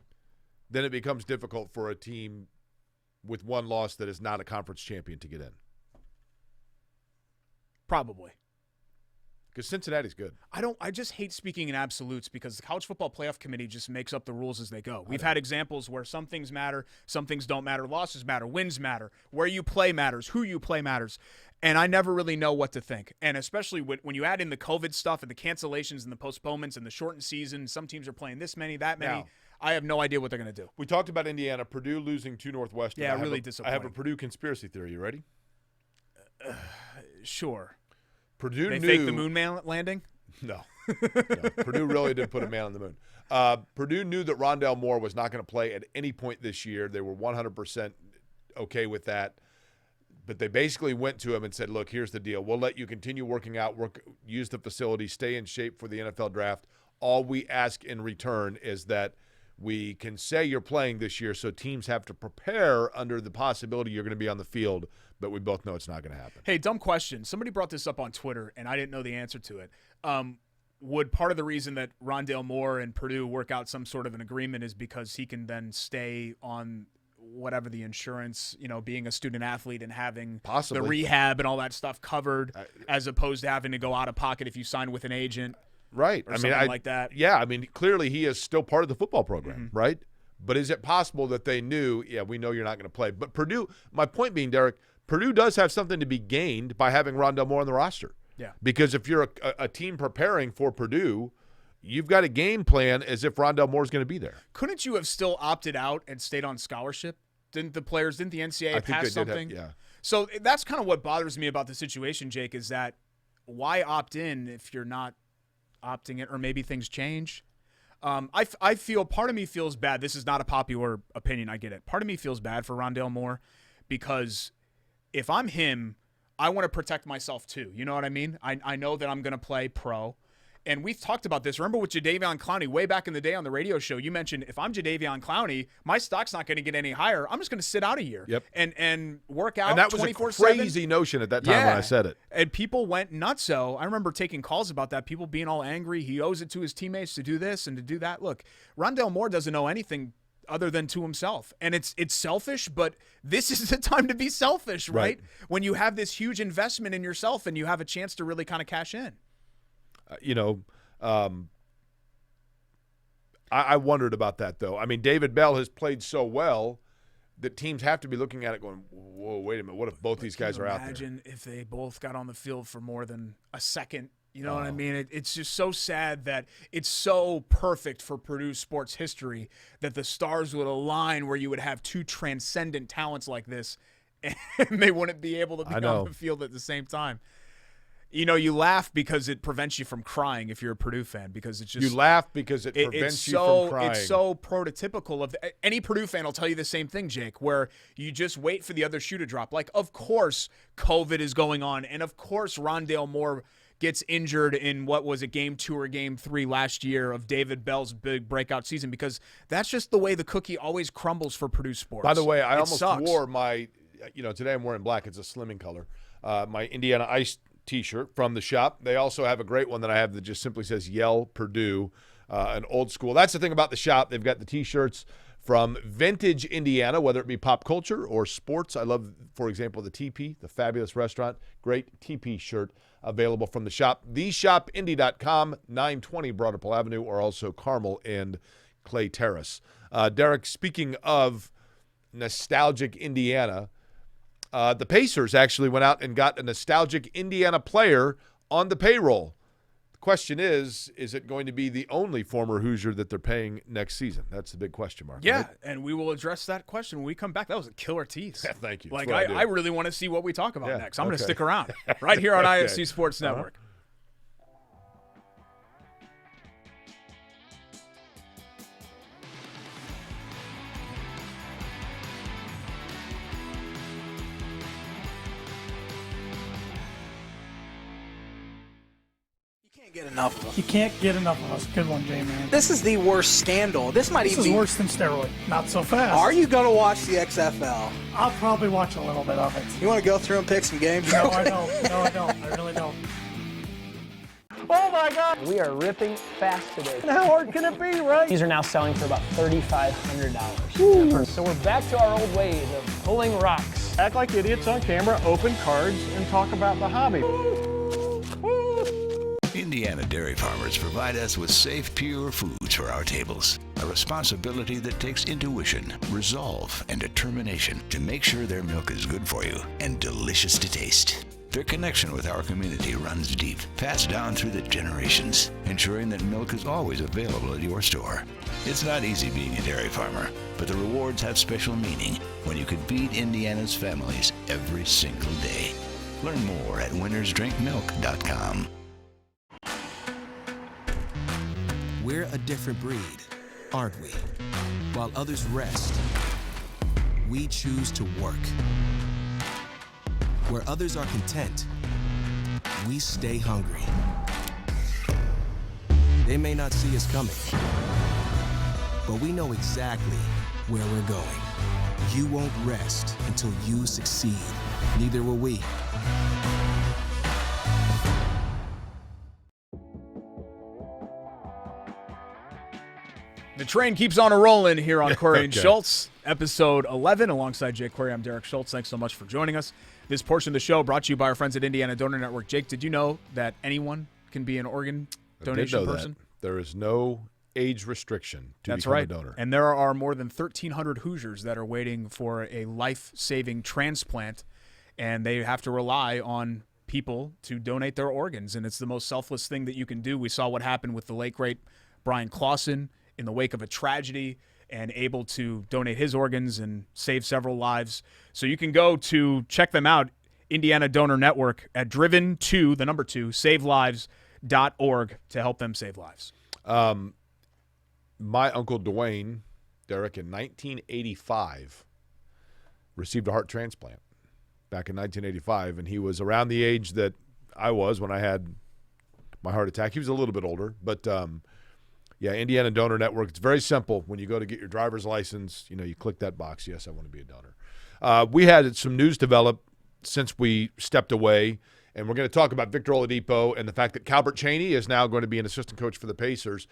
Then it becomes difficult for a team with one loss that is not a conference champion to get in. Probably. Because Cincinnati's good. I just hate speaking in absolutes because the College Football Playoff Committee just makes up the rules as they go. We've had examples where some things matter, some things don't matter, losses matter, wins matter, where you play matters, who you play matters. And I never really know what to think. And especially when you add in the COVID stuff and the cancellations and the postponements and the shortened season, some teams are playing this many, that many. Now, I have no idea what they're going to do. We talked about Indiana, Purdue losing to Northwestern. Yeah, really disappointing. I have a Purdue conspiracy theory. You ready? Sure. Purdue they knew faked the moon landing? No. Purdue really did put a man on the moon. Purdue knew that Rondale Moore was not going to play at any point this year. They were 100% okay with that. But they basically went to him and said, look, here's the deal. We'll let you continue working out, use the facility, stay in shape for the NFL draft. All we ask in return is that we can say you're playing this year, so teams have to prepare under the possibility you're going to be on the field, but we both know it's not going to happen. Hey, dumb question. Somebody brought this up on Twitter, and I didn't know the answer to it. Would part of the reason that Rondale Moore and Purdue work out some sort of an agreement is because he can then stay on whatever the insurance, being a student athlete and having possibly the rehab and all that stuff covered, as opposed to having to go out of pocket if you sign with an agent? Right. Or something like that. Yeah. Clearly he is still part of the football program, Mm-hmm. right? But is it possible that they knew, we know you're not going to play. But Purdue, my point being, Derek, Purdue does have something to be gained by having Rondale Moore on the roster. Yeah. Because if you're a team preparing for Purdue, you've got a game plan as if Rondale Moore is going to be there. Couldn't you have still opted out and stayed on scholarship? Didn't the NCAA pass something? Yeah. So that's kind of what bothers me about the situation, Jake, is that why opt in if you're not opting it, or maybe things change? I feel, part of me feels bad. This is not a popular opinion. I get it. Part of me feels bad for Rondale Moore because if I'm him, I want to protect myself too. You know what I mean? I know that I'm going to play pro. And we've talked about this. Remember with Jadeveon Clowney way back in the day on the radio show, you mentioned if I'm Jadeveon Clowney, my stock's not going to get any higher. I'm just going to sit out a year and work out 24/7. And that was a crazy notion at that time when I said it. And people went nuts. So I remember taking calls about that, people being all angry. He owes it to his teammates to do this and to do that. Look, Rondale Moore doesn't know anything other than to himself. And it's selfish, but this is the time to be selfish, right? When you have this huge investment in yourself and you have a chance to really kind of cash in. I wondered about that, though. David Bell has played so well that teams have to be looking at it going, whoa, wait a minute. What if both these guys are out there? Imagine if they both got on the field for more than a second. You know what I mean? It's just so sad that it's so perfect for Purdue sports history that the stars would align where you would have two transcendent talents like this and they wouldn't be able to be on the field at the same time. You laugh because it prevents you from crying if you're a Purdue fan, because it's just you laugh because it prevents you from crying. It's so prototypical of any Purdue fan will tell you the same thing, Jake, where you just wait for the other shoe to drop. Like, of course, COVID is going on, and of course, Rondale Moore gets injured in what was a Game 2 or Game 3 last year of David Bell's big breakout season, because that's just the way the cookie always crumbles for Purdue sports. By the way, I almost sucks. wore my, today I'm wearing black. It's a slimming color. My Indiana Ice T-shirt from the shop. They also have a great one that I have that just simply says Yell Purdue, an old school. That's the thing about the shop. They've got the T-shirts from vintage Indiana, whether it be pop culture or sports. I love, for example, the TP, the fabulous restaurant. Great TP shirt available from the shop. TheShopIndy.com, 920 Broad Ripple Avenue, or also Carmel and Clay Terrace. Derek, speaking of nostalgic Indiana, The Pacers actually went out and got a nostalgic Indiana player on the payroll. The question is it going to be the only former Hoosier that they're paying next season? That's the big question mark. Yeah, right? and we will address that question when we come back. That was a killer tease. Yeah, thank you. Like, That's what I really want to see what we talk about next. I'm going to okay. stick around right here on Okay. ISC Sports Network. Get enough of them. You can't get enough of us. Good one, J-Man. This is the worst scandal. This might This even is be worse than steroid. Not so fast. Are you going to watch the XFL? I'll probably watch a little bit of it. You want to go through and pick some games? No, I don't. No, I don't. I really don't. Oh my God! We are ripping fast today. And how hard can it be, right? These are now selling for about $3,500. So we're back to our old ways of pulling rocks. Act like idiots on camera, open cards, and talk about the hobby. Indiana dairy farmers provide us with safe, pure foods for our tables. A responsibility that takes intuition, resolve, and determination to make sure their milk is good for you and delicious to taste. Their connection with our community runs deep, passed down through the generations, ensuring that milk is always available at your store. It's not easy being a dairy farmer, but the rewards have special meaning when you can feed Indiana's families every single day. Learn more at winnersdrinkmilk.com. We're a different breed, aren't we? While others rest, we choose to work. Where others are content, we stay hungry. They may not see us coming, but we know exactly where we're going. You won't rest until you succeed. Neither will we. The train keeps on a-rolling here on Query and Okay. Schultz, episode 11. Alongside Jake Query, I'm Derek Schultz. Thanks so much for joining us. This portion of the show brought to you by our friends at Indiana Donor Network. Jake, did you know that anyone can be an organ donation person? There is no age restriction to That's become right. a donor. And there are more than 1,300 Hoosiers that are waiting for a life-saving transplant, and they have to rely on people to donate their organs, and it's the most selfless thing that you can do. We saw what happened with the late, great Brian Clausen in the wake of a tragedy and able to donate his organs and save several lives. So you can go to check them out, Indiana Donor Network, at driven2, the number 2, savelives.org to help them save lives. My uncle Dwayne, Derek, in 1985, received a heart transplant back in 1985, and he was around the age that I was when I had my heart attack. He was a little bit older, but yeah, Indiana Donor Network. It's very simple. When you go to get your driver's license, you click that box. Yes, I want to be a donor. We had some news develop since we stepped away, and we're going to talk about Victor Oladipo and the fact that Calbert Chaney is now going to be an assistant coach for the Pacers.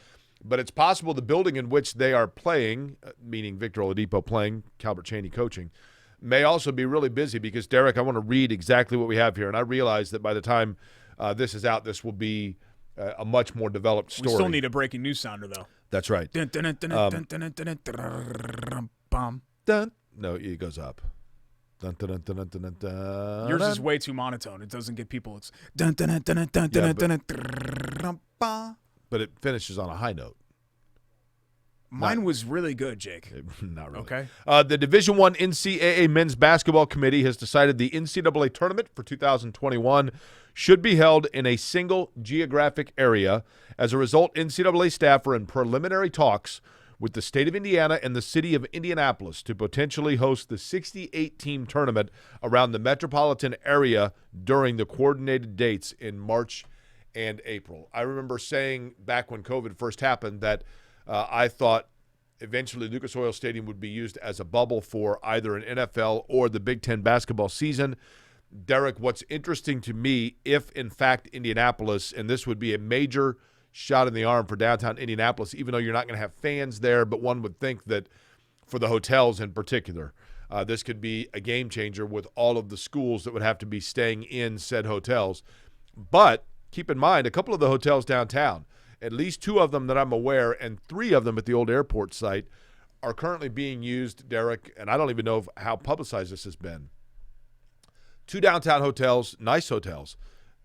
But it's possible the building in which they are playing, meaning Victor Oladipo playing, Calbert Chaney coaching, may also be really busy because, Derek, I want to read exactly what we have here. And I realize that by the time this is out, this will be a much more developed story. We still need a breaking news sounder, though. That's right. No, it goes up. Yours is way too monotone. It doesn't get people. It's but it finishes on a high note. Mine was really good, Jake. Not really. Okay. The Division I NCAA Men's Basketball Committee has decided the NCAA tournament for 2021 should be held in a single geographic area. As a result, NCAA staff are in preliminary talks with the state of Indiana and the city of Indianapolis to potentially host the 68-team tournament around the metropolitan area during the coordinated dates in March and April. I remember saying back when COVID first happened that I thought eventually Lucas Oil Stadium would be used as a bubble for either an NFL or the Big Ten basketball season. Derek, what's interesting to me, if in fact Indianapolis, and this would be a major shot in the arm for downtown Indianapolis, even though you're not going to have fans there, but one would think that for the hotels in particular, this could be a game changer with all of the schools that would have to be staying in said hotels. But keep in mind, a couple of the hotels downtown, at least 2 of them that I'm aware, and 3 of them at the old airport site, are currently being used, Derek, and I don't even know how publicized this has been, 2 downtown hotels, nice hotels.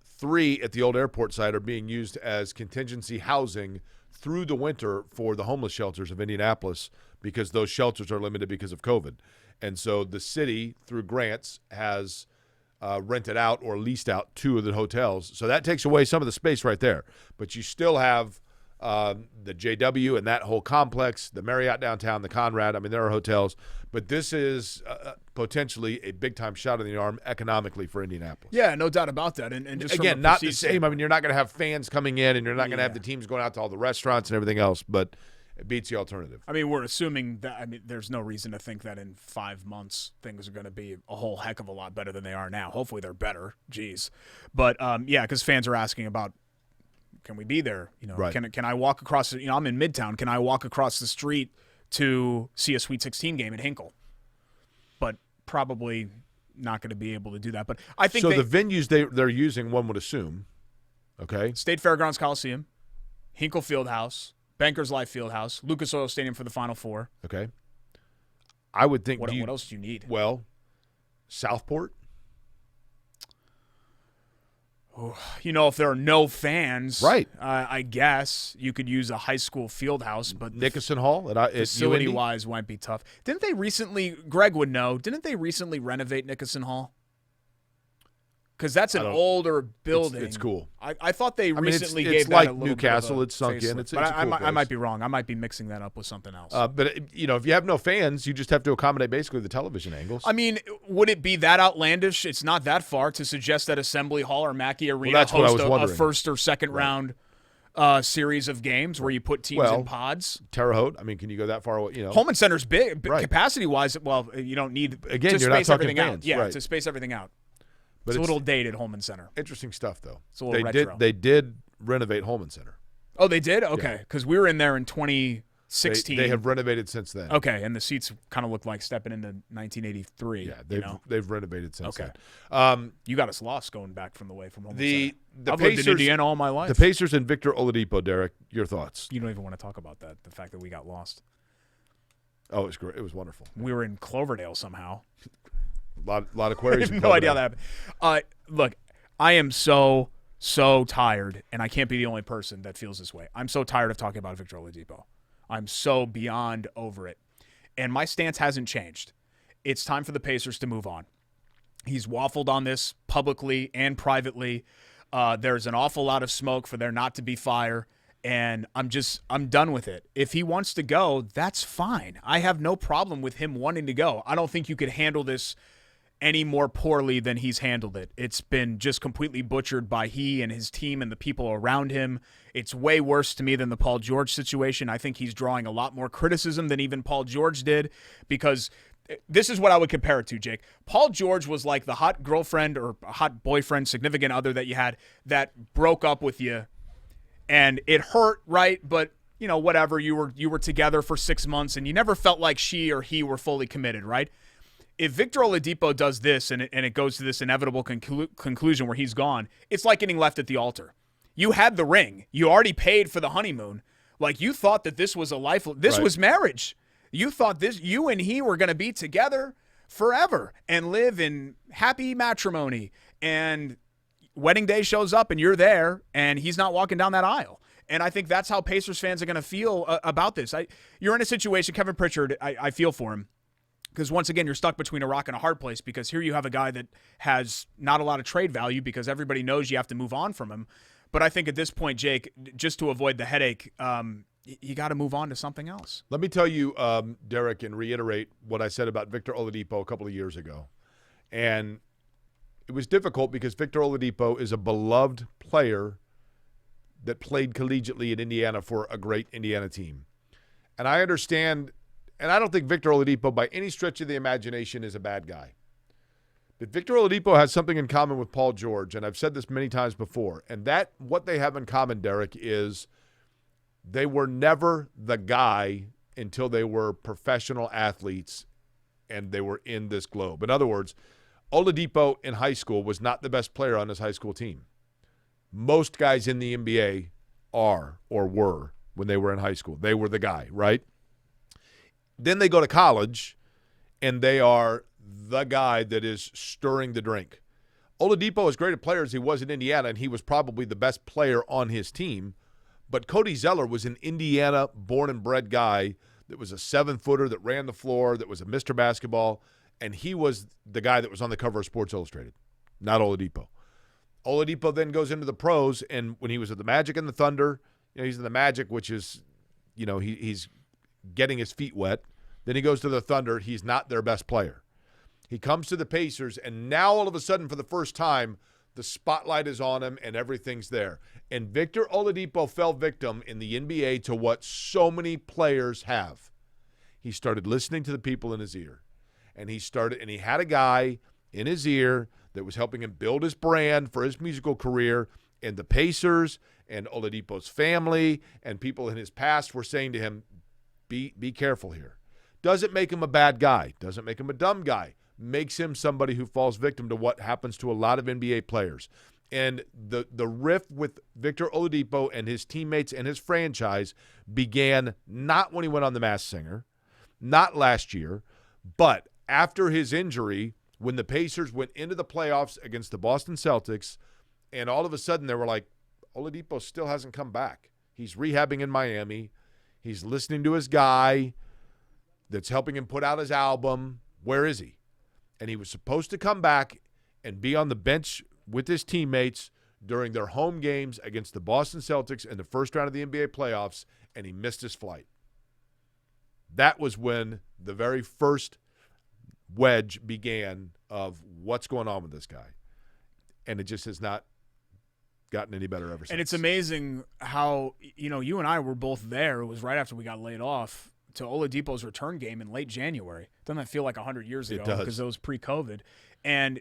3 at the old airport site are being used as contingency housing through the winter for the homeless shelters of Indianapolis because those shelters are limited because of COVID. And so the city, through grants, has rented out or leased out 2 of the hotels. So that takes away some of the space right there. But you still have the JW and that whole complex, the Marriott downtown, the Conrad. I mean, there are hotels. But this is potentially a big-time shot in the arm economically for Indianapolis. Yeah, no doubt about that. And just again, from not the same. I mean, you're not going to have fans coming in, and you're not going to have the teams going out to all the restaurants and everything else, but it beats the alternative. I mean, we're assuming that. I mean, there's no reason to think that in 5 months things are going to be a whole heck of a lot better than they are now. Hopefully they're better. Jeez. But, yeah, because fans are asking about, can we be there? You know, right. Can I walk across, you know, I'm in Midtown. Can I walk across the street to see a Sweet 16 game at Hinkle? But probably not going to be able to do that. But I think so. The venues they're using, one would assume, okay, State Fairgrounds Coliseum, Hinkle Fieldhouse, Bankers Life Fieldhouse, Lucas Oil Stadium for the Final Four. Okay, I would think. What else do you need? Well, Southport. You know, if there are no fans, right? I guess you could use a high school field house, but Nickerson Hall, facility-wise, might be tough. Didn't they recently? Greg would know. Didn't they recently renovate Nickerson Hall? Because that's an older building. It's cool. I thought they recently gave it's that like a little Newcastle. bit of a it's sunk facelift. in. It's But a cool I might place. be wrong. I might be mixing that up with something else. But you know, if you have no fans, you just have to accommodate basically the television angles. I mean, would it be that outlandish? It's not that far to suggest that Assembly Hall or Mackey Arena host a first or second round series of games where you put teams in pods. Terre Haute. I mean, can you go that far away? You know, Holman Center's big capacity-wise. Well, you don't need again. To You're space not talking everything fans, out. Yeah, right. to space everything out. But it's a little dated, Holman Center. Interesting stuff, though. It's a little retro. They did renovate Holman Center. Oh, they did? Okay, because we were in there in 2016. They have renovated since then. Okay, and the seats kind of look like stepping into 1983. Yeah, they've renovated since then. You got us lost going back from Holman Center. The I've Pacers, lived in Indiana all my life. The Pacers and Victor Oladipo, Derek, your thoughts? You don't even want to talk about that, the fact that we got lost. Oh, it was great. It was wonderful. We were in Cloverdale somehow. A lot of queries. I have no idea how that happened. Look, I am so tired, and I can't be the only person that feels this way. I'm so tired of talking about Victor Oladipo. I'm so beyond over it. And my stance hasn't changed. It's time for the Pacers to move on. He's waffled on this publicly and privately. There's an awful lot of smoke for there not to be fire, and I'm done with it. If he wants to go, that's fine. I have no problem with him wanting to go. I don't think you could handle this any more poorly than he's handled it. It's been just completely butchered by he and his team and the people around him. It's way worse to me than the Paul George situation. I think he's drawing a lot more criticism than even Paul George did, because this is what I would compare it to, Jake. Paul George was like the hot girlfriend or hot boyfriend, significant other that you had that broke up with you, and it hurt, right? But you know, whatever, you were together for 6 months and you never felt like she or he were fully committed, right? If Victor Oladipo does this and it goes to this inevitable conclusion where he's gone, it's like getting left at the altar. You had the ring. You already paid for the honeymoon. Like, you thought that this was a life. This was marriage. You thought you and he were going to be together forever and live in happy matrimony. And wedding day shows up and you're there and he's not walking down that aisle. And I think that's how Pacers fans are going to feel about this. You're in a situation, Kevin Pritchard, I feel for him. Because once again, you're stuck between a rock and a hard place, because here you have a guy that has not a lot of trade value because everybody knows you have to move on from him. But I think at this point, Jake, just to avoid the headache, you got to move on to something else. Let me tell you, Derek, and reiterate what I said about Victor Oladipo a couple of years ago. And it was difficult because Victor Oladipo is a beloved player that played collegiately in Indiana for a great Indiana team. And I understand. And I don't think Victor Oladipo, by any stretch of the imagination, is a bad guy. But Victor Oladipo has something in common with Paul George, and I've said this many times before. And what they have in common, Derek, is they were never the guy until they were professional athletes and they were in this globe. In other words, Oladipo in high school was not the best player on his high school team. Most guys in the NBA are or were when they were in high school. They were the guy, right? Then they go to college, and they are the guy that is stirring the drink. Oladipo, as great a player as he was in Indiana, and he was probably the best player on his team, but Cody Zeller was an Indiana born and bred guy that was a 7-footer that ran the floor, that was a Mr. Basketball, and he was the guy that was on the cover of Sports Illustrated, not Oladipo. Oladipo then goes into the pros, and when he was at the Magic and the Thunder, he's in the Magic, which is, he's getting his feet wet. Then he goes to the Thunder. He's not their best player. He comes to the Pacers, and now all of a sudden, for the first time, the spotlight is on him and everything's there. And Victor Oladipo fell victim in the NBA to what so many players have. He started listening to the people in his ear. And he had a guy in his ear that was helping him build his brand for his musical career. And the Pacers and Oladipo's family and people in his past were saying to him, be careful here. Doesn't make him a bad guy. Doesn't make him a dumb guy. Makes him somebody who falls victim to what happens to a lot of NBA players. And the rift with Victor Oladipo and his teammates and his franchise began not when he went on The Masked Singer, not last year, but after his injury when the Pacers went into the playoffs against the Boston Celtics, and all of a sudden they were like, Oladipo still hasn't come back. He's rehabbing in Miami. He's listening to his guy that's helping him put out his album. Where is he? And he was supposed to come back and be on the bench with his teammates during their home games against the Boston Celtics in the first round of the NBA playoffs, and he missed his flight. That was when the very first wedge began of what's going on with this guy. And it just has not gotten any better ever since. And it's amazing how, you and I were both there. It was right after we got laid off to Oladipo's return game in late January. Doesn't that feel like 100 years ago? It does. Because it was pre-COVID. And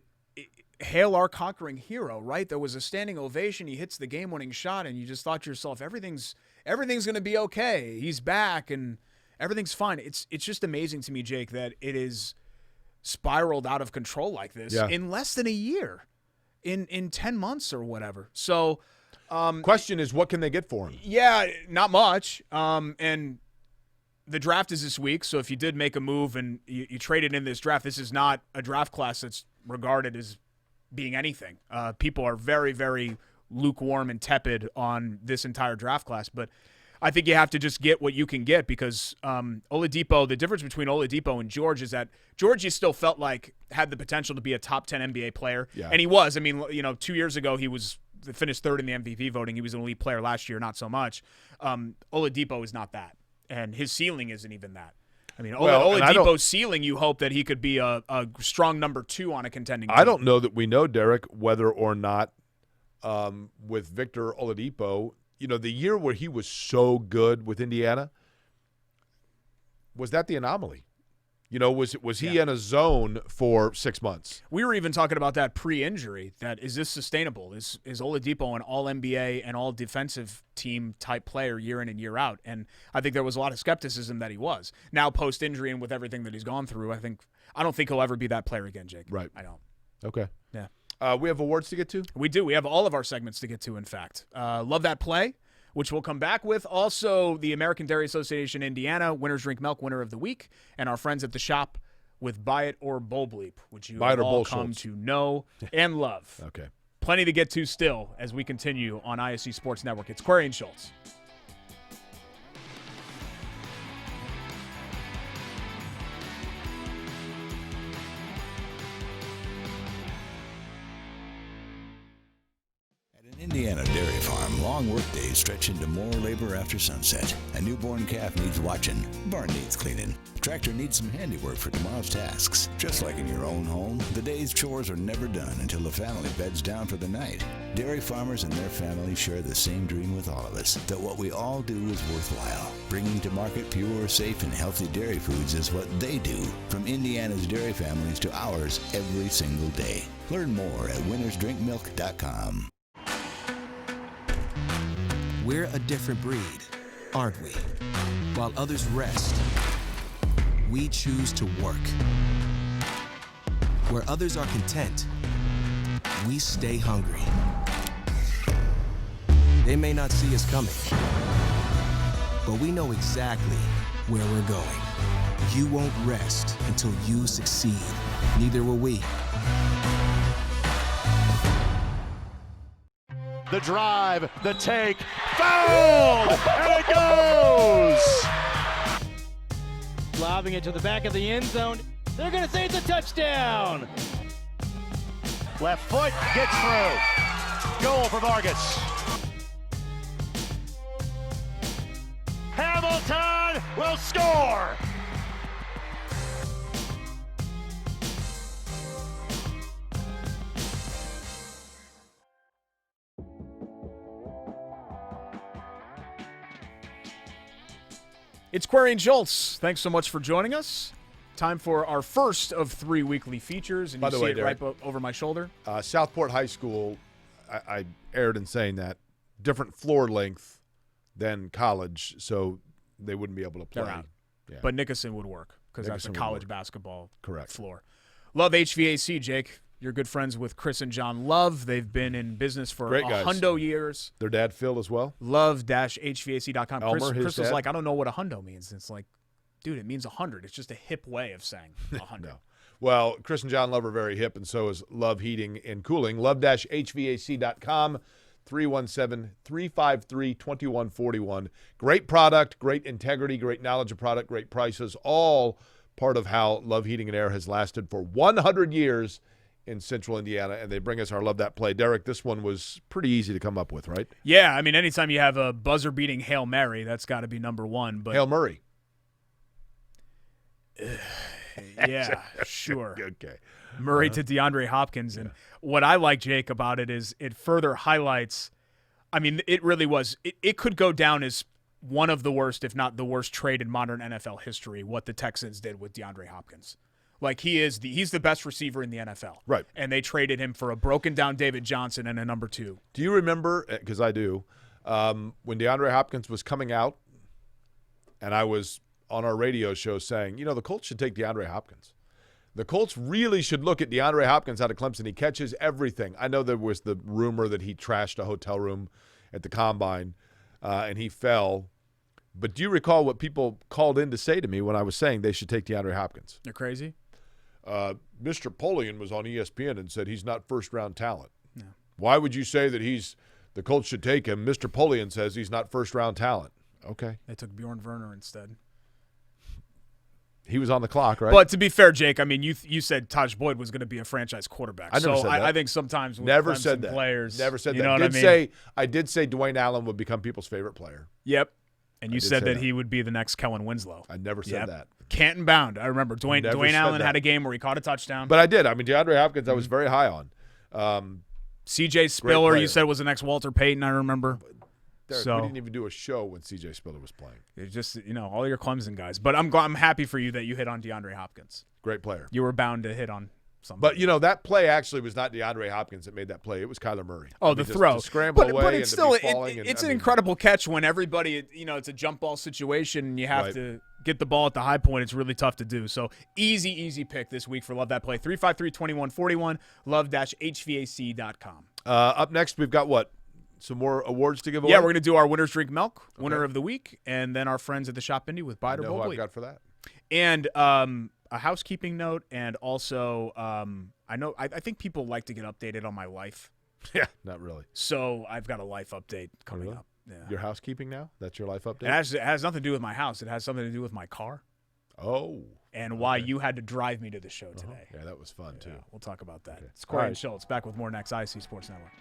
hail our conquering hero, right? There was a standing ovation. He hits the game-winning shot, and you just thought to yourself, everything's going to be okay. He's back, and everything's fine. It's just amazing to me, Jake, that it is spiraled out of control like this in less than a year, in 10 months or whatever. So, question is, what can they get for him? Yeah, not much. And the draft is this week, so if you did make a move and you traded in this draft, this is not a draft class that's regarded as being anything. People are very, very lukewarm and tepid on this entire draft class, but I think you have to just get what you can get because Oladipo, the difference between Oladipo and George is that George, you still felt like had the potential to be a top 10 NBA player, and he was. I mean, 2 years ago he finished third in the MVP voting. He was an elite player last year, not so much. Oladipo is not that. And his ceiling isn't even that. I mean, Oladipo's ceiling, you hope that he could be a strong number 2 on a contending team. I don't know that we know, Derek, whether or not with Victor Oladipo, the year where he was so good with Indiana, was that the anomaly? Was he in a zone for 6 months? We were even talking about that pre-injury, that is this sustainable? Is Oladipo an all-NBA and all-defensive team type player year in and year out? And I think there was a lot of skepticism that he was. Now, post-injury and with everything that he's gone through, I don't think he'll ever be that player again, Jake. Right. I don't. Okay. Yeah. We have awards to get to? We do. We have all of our segments to get to, in fact. Love That Play, which we'll come back with. Also, the American Dairy Association Indiana, Winners Drink Milk Winner of the Week, and our friends at the shop with Buy It or Bull Bleep, which you all come to know and love. Okay. Plenty to get to still as we continue on ISC Sports Network. It's Query and Schultz. Indiana Dairy Farm, long workdays stretch into more labor after sunset. A newborn calf needs watching, barn needs cleaning, tractor needs some handiwork for tomorrow's tasks. Just like in your own home, the day's chores are never done until the family beds down for the night. Dairy farmers and their families share the same dream with all of us, that what we all do is worthwhile. Bringing to market pure, safe, and healthy dairy foods is what they do, from Indiana's dairy families to ours every single day. Learn more at winnersdrinkmilk.com. We're a different breed, aren't we? While others rest, we choose to work. Where others are content, we stay hungry. They may not see us coming, but we know exactly where we're going. You won't rest until you succeed. Neither will we. the drive, the take, fouled, and it goes! Lobbing it to the back of the end zone. They're going to say it's a touchdown. Left foot gets through. Goal for Vargas. Hamilton will score! It's Query and Schultz. Thanks so much for joining us. Time for our first of 3 weekly features, and By you the see way, it Derek, right over my shoulder. Southport High School, I erred in saying that, different floor length than college, so they wouldn't be able to play. They're out. Yeah. But Nickerson would work because that's a Nickerson would college work. basketball Correct. floor. Love HVAC, Jake. You're good friends with Chris and John Love. They've been in business for Great guys. 100 years. Their dad, Phil, as well. Love-HVAC.com. Elmer, his Chris was dad. like, I don't know what a hundo means. It's like, dude, it means 100. It's just a hip way of saying 100. No. Well, Chris and John Love are very hip, and so is Love Heating and Cooling. Love-HVAC.com, 317-353-2141. Great product, great integrity, great knowledge of product, great prices, all part of how Love Heating and Air has lasted for 100 years in Central Indiana, and they bring us our Love That Play. Derek, this one was pretty easy to come up with, right? Yeah, I mean, anytime you have a buzzer-beating Hail Mary, that's got to be number one. But Hail Murray. yeah, sure. Okay. Murray to DeAndre Hopkins. And what I like, Jake, about it is it further highlights, I mean, it really was, it could go down as one of the worst, if not the worst trade in modern NFL history, what the Texans did with DeAndre Hopkins. Like, he's the best receiver in the NFL. Right. And they traded him for a broken-down David Johnson and a number 2. Do you remember, because I do, when DeAndre Hopkins was coming out, and I was on our radio show saying, you know, the Colts should take DeAndre Hopkins. The Colts really should look at DeAndre Hopkins out of Clemson. He catches everything. I know there was the rumor that he trashed a hotel room at the Combine, and he fell. But do you recall what people called in to say to me when I was saying they should take DeAndre Hopkins? They're crazy? Mr. Polian was on ESPN and said he's not first-round talent. Yeah. Why would you say that the Colts should take him? Mr. Polian says he's not first-round talent. Okay. They took Bjorn Werner instead. He was on the clock, right? But to be fair, Jake, I mean, you said Taj Boyd was going to be a franchise quarterback. I never said that. I think sometimes with Never Clemson said that. players, Never said you that. know what I mean? I did say Dwayne Allen would become people's favorite player. Yep. And you did said say that he would be the next Kellen Winslow. I never said that. Canton bound. I remember Dwayne Never Dwayne said Allen that. had a game where he caught a touchdown. But I did. I mean, DeAndre Hopkins I was very high on. C.J. Spiller, you player. said was the next Walter Payton, I remember. Derek, So- we didn't even do a show when C.J. Spiller was playing. It's just, all your Clemson guys. But I'm happy for you that you hit on DeAndre Hopkins. Great player. You were bound to hit on somebody. But, that play actually was not DeAndre Hopkins that made that play. It was Kyler Murray. Oh, I the mean, just throw. to scramble away but and it's to still be falling. it's an incredible catch when everybody, it's a jump ball situation and you have to get the ball at the high point. It's really tough to do. So easy pick this week for Love That Play. 353-2141, love-hvac.com. Up next, we've got what? Some more awards to give away? Yeah, we're going to do our Winners Drink Milk, winner of the week, and then our friends at the Shop Indy with Biter I know who Bowl I've got for that. And a housekeeping note, and also I think people like to get updated on my life. Yeah, not really. So I've got a life update coming up. Yeah. Your housekeeping now? That's your life update? It has nothing to do with my house. It has something to do with my car. Oh. And why you had to drive me to the show today. Yeah, that was fun, too. We'll talk about that. Okay. It's Corey All and right. Schultz back with more next. IC Sports Network.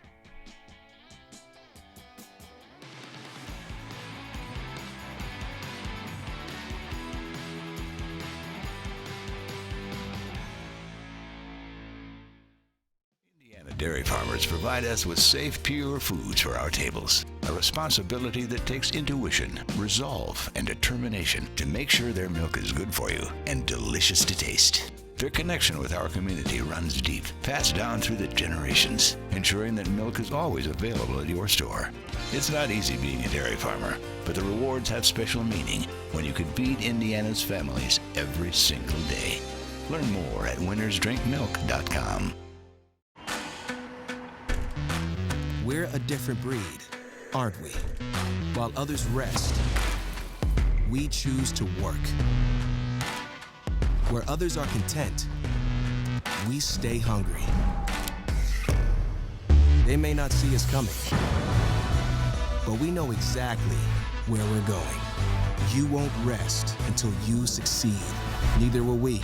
Dairy farmers provide us with safe, pure foods for our tables. A responsibility that takes intuition, resolve, and determination to make sure their milk is good for you and delicious to taste. Their connection with our community runs deep, passed down through the generations, ensuring that milk is always available at your store. It's not easy being a dairy farmer, but the rewards have special meaning when you can feed Indiana's families every single day. Learn more at winnersdrinkmilk.com. We're a different breed, aren't we? While others rest, we choose to work. Where others are content, we stay hungry. They may not see us coming, but we know exactly where we're going. You won't rest until you succeed. Neither will we.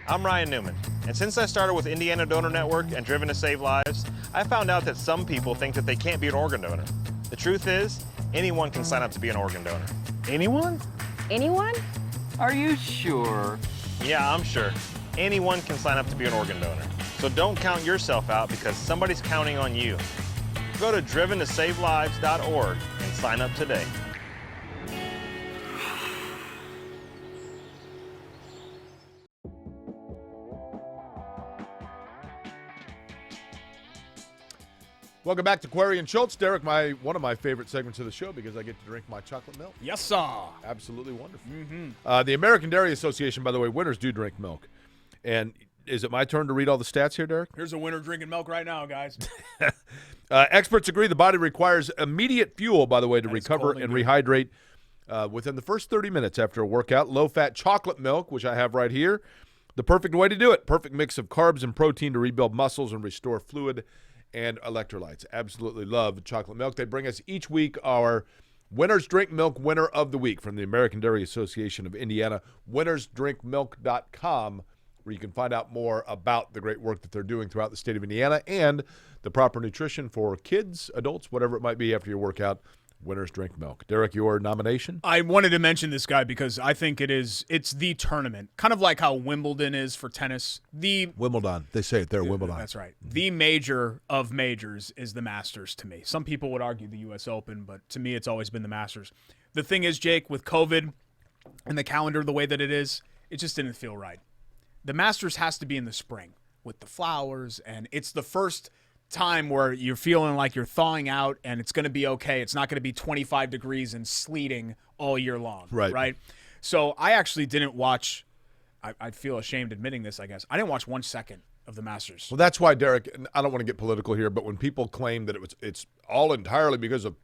I'm Ryan Newman, and since I started with Indiana Donor Network and Driven to Save Lives, I found out that some people think that they can't be an organ donor. The truth is, anyone can sign up to be an organ donor. Anyone? Anyone? Are you sure? Yeah, I'm sure. Anyone can sign up to be an organ donor. So don't count yourself out because somebody's counting on you. Go to driventosavelives.org and sign up today. Welcome back to Query and Schultz. Derek, one of my favorite segments of the show because I get to drink my chocolate milk. Yes, sir. Absolutely wonderful. The American Dairy Association, by the way, winners do drink milk. And is it my turn to read all the stats here, Derek? Here's a winner drinking milk right now, guys. Experts agree the body requires immediate fuel, by the way, to recover and rehydrate within the first 30 minutes after a workout. Low-fat chocolate milk, which I have right here, the perfect way to do it. Perfect mix of carbs and protein to rebuild muscles and restore fluid and electrolytes. Absolutely love chocolate milk. They bring us each week our Winners Drink Milk Winner of the Week from the American Dairy Association of Indiana, winnersdrinkmilk.com, where you can find out more about the great work that they're doing throughout the state of Indiana and the proper nutrition for kids, adults, whatever it might be after your workout. Winners Drink Milk. Derek, your nomination? I wanted to mention this guy because I think it's the tournament, kind of like how Wimbledon is for tennis. Wimbledon. They say it there, Wimbledon. That's right. The major of majors is the Masters to me. Some people would argue the U.S. Open, but to me it's always been the Masters. The thing is, Jake, with COVID and the calendar the way that it is, it just didn't feel right. The Masters has to be in the spring with the flowers, and it's the first time where you're feeling like you're thawing out and it's going to be okay. It's not going to be 25 degrees and sleeting all year long. Right. So I actually didn't watch, I feel ashamed admitting this, I guess. I didn't watch 1 second of the Masters. Well, that's why, Derek, and I don't want to get political here, but when people claim that it's all entirely because of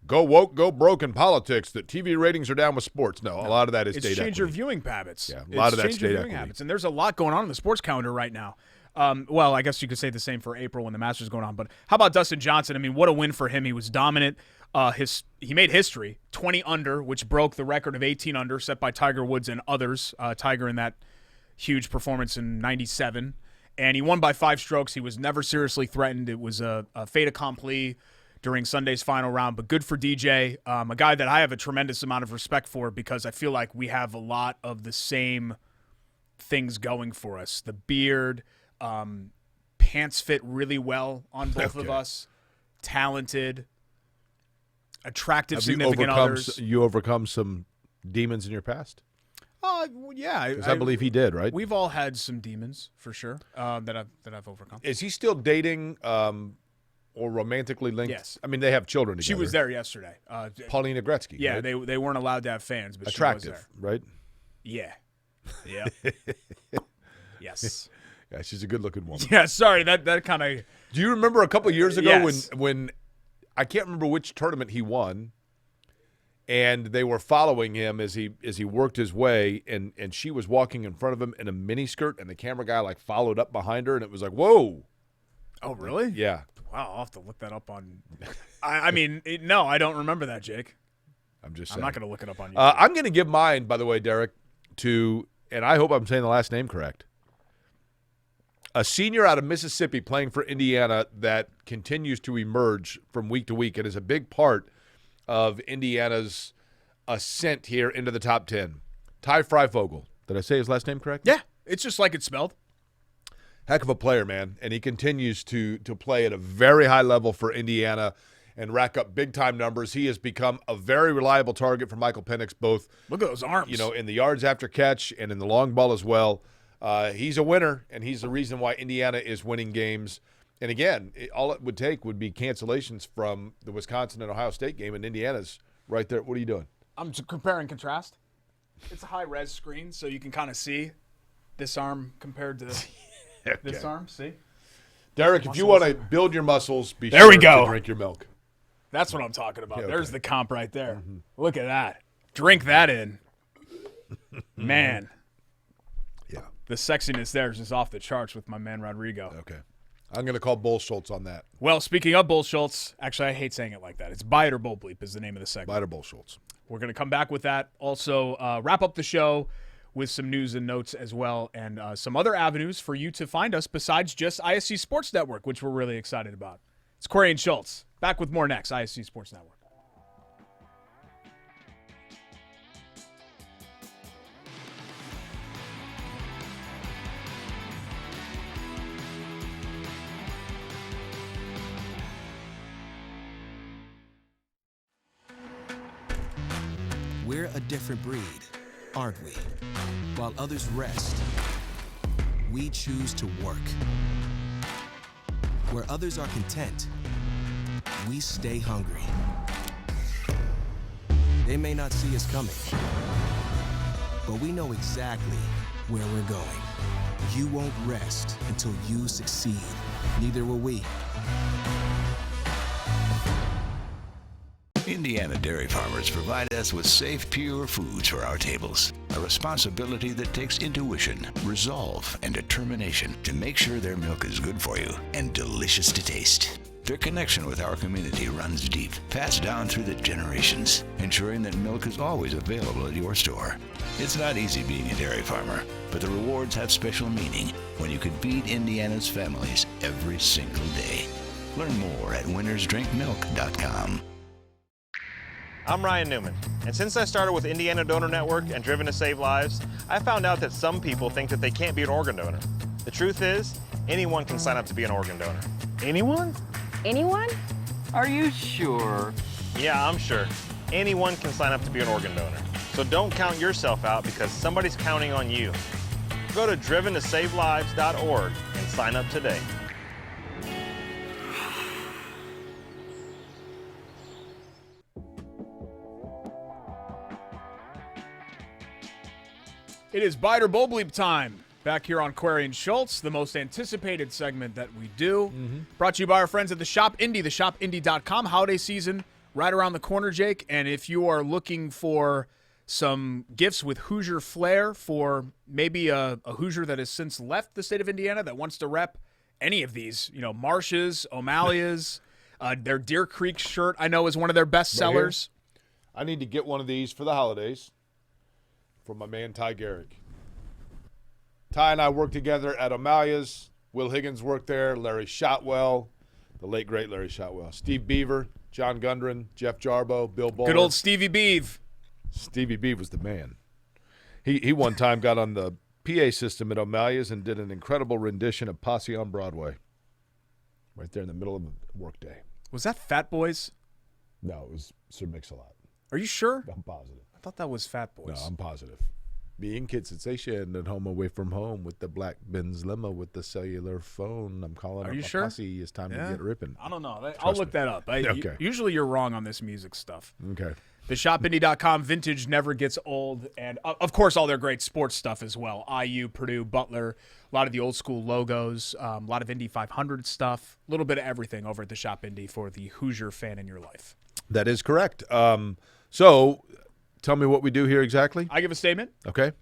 go woke, go broke in politics, that TV ratings are down with sports. No, a lot of that is it's data. Change your viewing habits. Yeah, a lot of that's data habits. And there's a lot going on in the sports calendar right now. Well, I guess you could say the same for April when the Masters is going on. But how about Dustin Johnson? I mean, what a win for him. He was dominant. He made history, 20 under, which broke the record of 18 under set by Tiger Woods and others. Tiger in that huge performance in 97. And he won by 5 strokes. He was never seriously threatened. It was a fait accompli during Sunday's final round. But good for DJ, a guy that I have a tremendous amount of respect for because I feel like we have a lot of the same things going for us. The beard, pants fit really well on both of us. Talented, attractive, significant others. You overcome some demons in your past? Yeah. Because I believe he did, right? We've all had some demons, for sure, that I've overcome. Is he still dating or romantically linked? Yes. I mean, they have children together. She was there yesterday. Paulina Gretzky. Yeah, right? they weren't allowed to have fans, but attractive, she was there. Right? Yeah. Yeah. Yes. Yeah, she's a good-looking woman. Yeah, sorry, that kind of. Do you remember a couple years ago yes. when I can't remember which tournament he won, and they were following him as he worked his way, and she was walking in front of him in a miniskirt, and the camera guy followed up behind her, and it was like, whoa. Oh, really? Yeah. Wow, I'll have to look that up on. I mean, no, I don't remember that, Jake. I'm just saying. I'm not going to look it up on you. I'm going to give mine, by the way, Derek, to, and I hope I'm saying the last name correct, a senior out of Mississippi playing for Indiana that continues to emerge from week to week and is a big part of Indiana's ascent here into the top 10. Ty Freifogel. Did I say his last name correct? Yeah, it's just like it's spelled. Heck of a player, man, and he continues to play at a very high level for Indiana and rack up big-time numbers. He has become a very reliable target for Michael Penix, both look at those arms, in the yards after catch and in the long ball as well. He's a winner, and he's the reason why Indiana is winning games. And again, all it would take would be cancellations from the Wisconsin and Ohio State game, and Indiana's right there. What are you doing? I'm compare and contrast. It's a high-res screen, so you can kind of see this arm compared to this arm. See? Derek, if you want to build your muscles, be there sure we go. to drink your milk. That's what I'm talking about. Okay. There's the comp right there. Mm-hmm. Look at that. Drink that in. Man. Yeah. The sexiness there is just off the charts with my man Rodrigo. Okay. I'm going to call Bull Schultz on that. Well, speaking of Bull Schultz, actually, I hate saying it like that. It's Buy It or Bull Bleep is the name of the segment. Buy It or Bull Schultz. We're going to come back with that. Also, wrap up the show with some news and notes as well, and some other avenues for you to find us besides just ISC Sports Network, which we're really excited about. It's Corey and Schultz. Back with more next, ISC Sports Network. We're a different breed, aren't we? While others rest, we choose to work. Where others are content, we stay hungry. They may not see us coming, but we know exactly where we're going. You won't rest until you succeed. Neither will we. Indiana dairy farmers provide us with safe, pure foods for our tables. A responsibility that takes intuition, resolve, and determination to make sure their milk is good for you and delicious to taste. Their connection with our community runs deep, passed down through the generations, ensuring that milk is always available at your store. It's not easy being a dairy farmer, but the rewards have special meaning when you can feed Indiana's families every single day. Learn more at winnersdrinkmilk.com. I'm Ryan Newman, and since I started with Indiana Donor Network and Driven to Save Lives, I found out that some people think that they can't be an organ donor. The truth is, anyone can sign up to be an organ donor. Anyone? Anyone? Are you sure? Yeah, I'm sure. Anyone can sign up to be an organ donor. So don't count yourself out because somebody's counting on you. Go to driventosavelives.org and sign up today. It is Buy It or Bull Bleep time. Back here on Query and Schultz, the most anticipated segment that we do. Brought to you by our friends at the Shop Indy, theshopindy.com. Holiday season right around the corner, Jake. And if you are looking for some gifts with Hoosier flair for maybe a Hoosier that has since left the state of Indiana that wants to rep any of these, Marsh's, O'Malley's, their Deer Creek shirt, I know is one of their best sellers. I need to get one of these for the holidays for my man Ty Garrick. Ty and I worked together at O'Malley's. Will Higgins worked there. Larry Shotwell, the late, great Larry Shotwell. Steve Beaver, John Gundren, Jeff Jarbo, Bill Bowler. Good old Stevie Beeve. Stevie Beeve was the man. He one time got on the PA system at O'Malley's and did an incredible rendition of Posse on Broadway right there in the middle of the workday. Was that Fat Boys? No, it was Sir Mix-a-Lot. Are you sure? I'm positive. I thought that was Fat Boys. No, I'm positive. Being kid sensation at home away from home with the black Benz limo with the cellular phone. I'm calling Are up you a sure? posse. It's time to get ripping. I don't know. I'll look that up. Okay. Usually you're wrong on this music stuff. Okay. The shopindy.com vintage never gets old. And, of course, all their great sports stuff as well. IU, Purdue, Butler, a lot of the old school logos, a lot of Indy 500 stuff, a little bit of everything over at the Shop Indy for the Hoosier fan in your life. That is correct. So tell me what we do here exactly. I give a statement. Okay.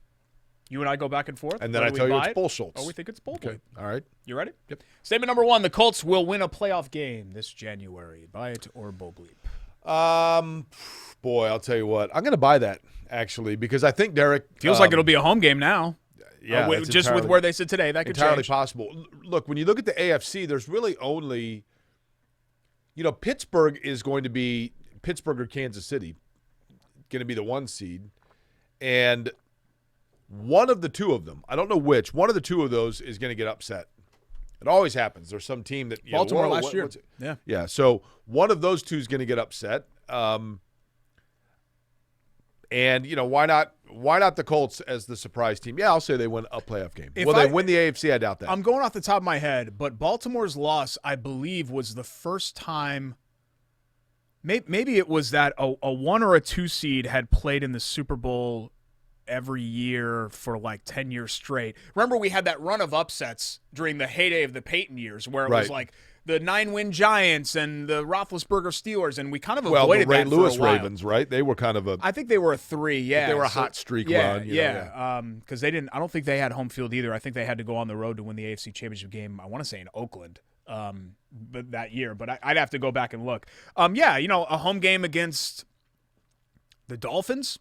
You and I go back and forth. And then I tell you it's Bull Schultz. Oh, we think it's Bull Okay. Bleep. All right. You ready? Yep. Statement number 1, the Colts will win a playoff game this January. Buy it or Bull Bleep? Boy, I'll tell you what. I'm going to buy that, actually, because I think Derek – Feels like it'll be a home game now. Yeah, just with where they sit today, that could entirely change. possible. Look, when you look at the AFC, there's really only – Pittsburgh is going to be – Pittsburgh or Kansas City going to be the 1 seed. And one of the two of them, I don't know which, one of the two of those is going to get upset. It always happens. There's some team that Baltimore whoa, last year. what's it? Yeah. Yeah. So one of those two is going to get upset. And why not the Colts as the surprise team? Yeah, I'll say they win a playoff game. Will they win the AFC? I doubt that. I'm going off the top of my head, but Baltimore's loss, I believe, was the first time. Maybe it was that a 1 or a 2 seed had played in the Super Bowl every year for like 10 years straight. Remember, we had that run of upsets during the heyday of the Peyton years where it was like the 9-win Giants and the Roethlisberger Steelers, and we kind of avoided the Ray that Lewis for a while. Ravens, right? They were kind of a. I think they were a 3, yeah. They were a hot streak run. Because they didn't. I don't think they had home field either. I think they had to go on the road to win the AFC Championship game. I want to say in Oakland. but that year. But I'd have to go back and look. Yeah, a home game against the Dolphins,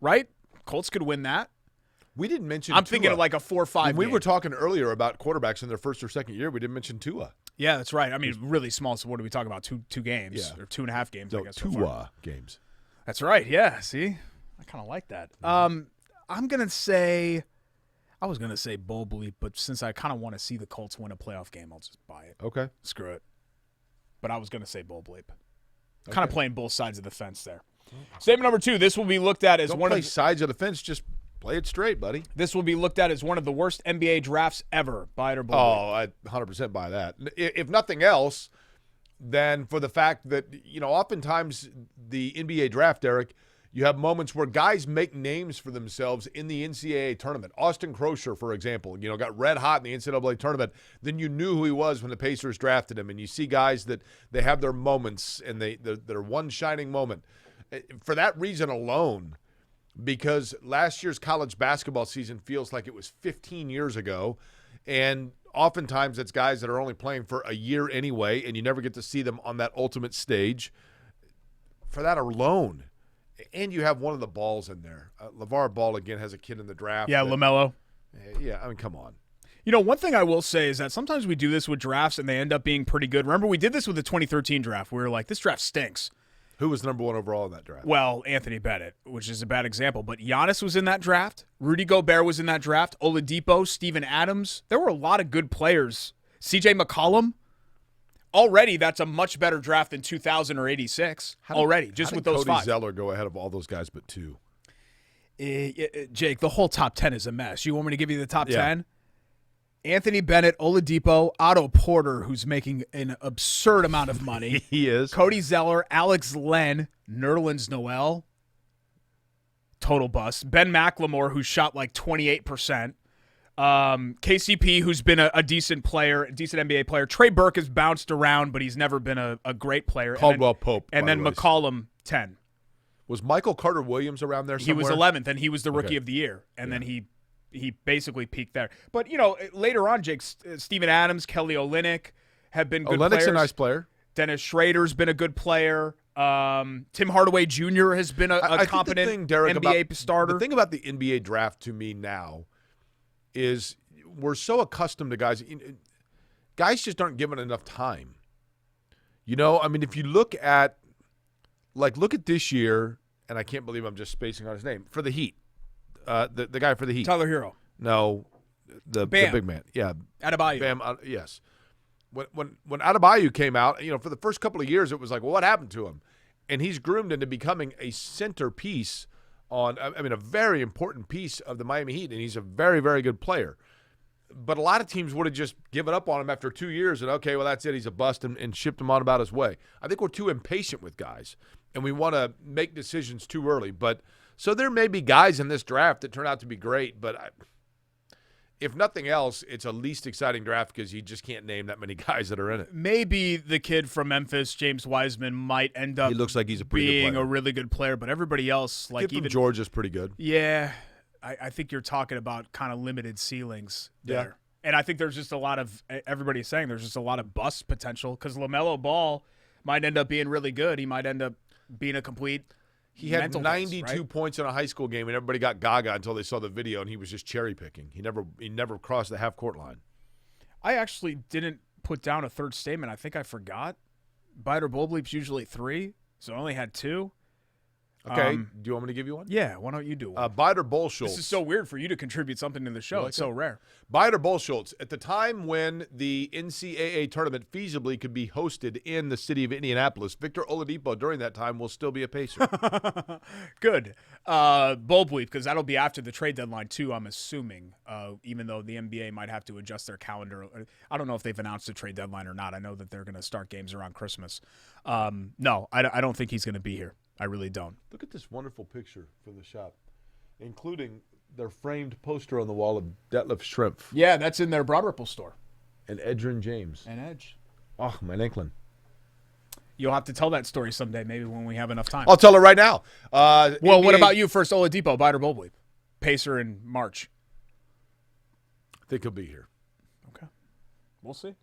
right? Colts could win that. We didn't mention I'm thinking of like a 4-5 When we game. were talking earlier about quarterbacks in their first or second year, we didn't mention Tua. Yeah, that's right. I mean, really small. So what are we talking about? Two games or 2.5 games, No, I guess. Tua games. That's right. Yeah, see? I kind of like that. I'm going to say – I was going to say bowl bleep, but since I kind of want to see the Colts win a playoff game, I'll just buy it. Okay. Screw it. But I was going to say bowl bleep. Kind of playing both sides of the fence there. Statement number 2, this will be looked at as Don't one play of sides of the fence, just play it straight, buddy. This will be looked at as one of the worst NBA drafts ever. Buy it or bowl bleep. I 100% buy that. If nothing else, then for the fact that, oftentimes the NBA draft, Derek, you have moments where guys make names for themselves in the NCAA tournament. Austin Crosher, for example, got red hot in the NCAA tournament. Then you knew who he was when the Pacers drafted him. And you see guys that they have their moments and they're one shining moment. For that reason alone, because last year's college basketball season feels like it was 15 years ago, and oftentimes it's guys that are only playing for a year anyway, and you never get to see them on that ultimate stage. For that alone, and you have one of the balls in there. LeVar Ball, again, has a kid in the draft. Yeah, LaMelo. Yeah, I mean, come on. One thing I will say is that sometimes we do this with drafts, and they end up being pretty good. Remember, we did this with the 2013 draft. We were like, this draft stinks. Who was number 1 overall in that draft? Well, Anthony Bennett, which is a bad example. But Giannis was in that draft. Rudy Gobert was in that draft. Oladipo, Steven Adams. There were a lot of good players. CJ McCollum. Already, that's a much better draft than 2000 or 86. Just with those Cody 5. Zeller go ahead of all those guys but 2? Jake, the whole top 10 is a mess. You want me to give you the top 10? Anthony Bennett, Oladipo, Otto Porter, who's making an absurd amount of money. He is. Cody Zeller, Alex Len, Nerlens Noel, total bust. Ben McLemore, who shot like 28%. KCP, who's been a decent player, a decent NBA player. Trey Burke has bounced around, but he's never been a great player. Caldwell Pope. And then McCollum, 10. Was Michael Carter-Williams around there somewhere? He was 11th, and he was the Rookie of the Year. And then he basically peaked there. But, later on, Jake, Steven Adams, Kelly Olynyk have been good players. Olynyk's a nice player. Dennis Schrader's been a good player. Tim Hardaway Jr. has been a competent thing, Derek, NBA starter. The thing about the NBA draft to me now is we're so accustomed to guys. Guys just aren't given enough time. I mean, if you look at this year, and I can't believe I'm just spacing on his name, for the Heat. The guy for the Heat. Tyler Hero. No, the big man. Yeah. Adebayo. Bam, yes. When Adebayo came out, for the first couple of years, it was like, well, what happened to him? And he's groomed into becoming a centerpiece a very important piece of the Miami Heat, and he's a very, very good player. But a lot of teams would have just given up on him after 2 years and, okay, well, that's it. He's a bust and shipped him on about his way. I think we're too impatient with guys, and we want to make decisions too early. So there may be guys in this draft that turn out to be great, but if nothing else, it's a least exciting draft because you just can't name that many guys that are in it. Maybe the kid from Memphis, James Wiseman, might end up he looks like he's a pretty good player. A really good player, but everybody else, the kid from Georgia's pretty good. Yeah, I think you're talking about kind of limited ceilings there. Yeah. And I think there's just a lot of – everybody's saying there's just a lot of bust potential because LaMelo Ball might end up being really good. He might end up being a complete – he had 92 points in a high school game, and everybody got gaga until they saw the video, and he was just cherry picking. He never crossed the half court line. I actually didn't put down a third statement. I think I forgot. Bite or bowl bleep's usually 3, so I only had 2. Okay. Do you want me to give you one? Yeah. Why don't you do one? Bite or bowl Schultz. This is so weird for you to contribute something to the show. It's so rare. Bite or bowl Schultz. At the time when the NCAA tournament feasibly could be hosted in the city of Indianapolis, Victor Oladipo during that time will still be a Pacer. Good. Bowl bleep, because that'll be after the trade deadline too, I'm assuming, even though the NBA might have to adjust their calendar. I don't know if they've announced the trade deadline or not. I know that they're going to start games around Christmas. No, I don't think he's going to be here. I really don't. Look at this wonderful picture from the shop, including their framed poster on the wall of Detlef Schrempf. Yeah, that's in their Broad Ripple store. And Edgerrin James. And Edge. Oh, my Anklin. You'll have to tell that story someday, maybe when we have enough time. I'll tell it right now. Well, NBA... what about you first, Oladipo, bite or bowl bleep? Pacer in March. I think he'll be here. Okay. We'll see.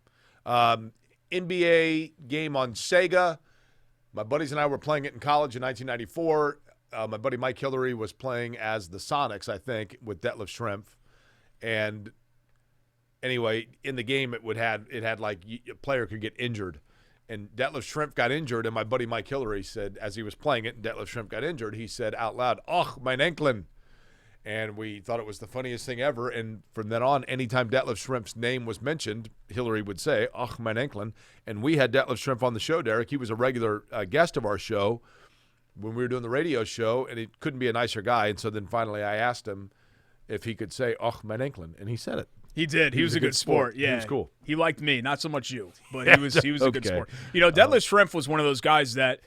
NBA game on Sega. My buddies and I were playing it in college in 1994. My buddy Mike Hillary was playing as the Sonics, I think, with Detlef Schrempf. And anyway, in the game, it had like a player could get injured. And Detlef Schrempf got injured, and my buddy Mike Hillary said, as he was playing it, and Detlef Schrempf got injured, he said out loud, "Och, mein Enkelin." And we thought it was the funniest thing ever. And from then on, anytime Detlef Schrempf's name was mentioned, Hillary would say, "Och, mein Enkelin." And we had Detlef Schrempf on the show, Derek. He was a regular guest of our show when we were doing the radio show, and he couldn't be a nicer guy. And so then finally I asked him if he could say, "Och, mein Enkelin," and he said it. He did. He was a good sport. Yeah, he was cool. He liked me, not so much you, but he was a good sport. You know, Detlef Schrempf was one of those guys that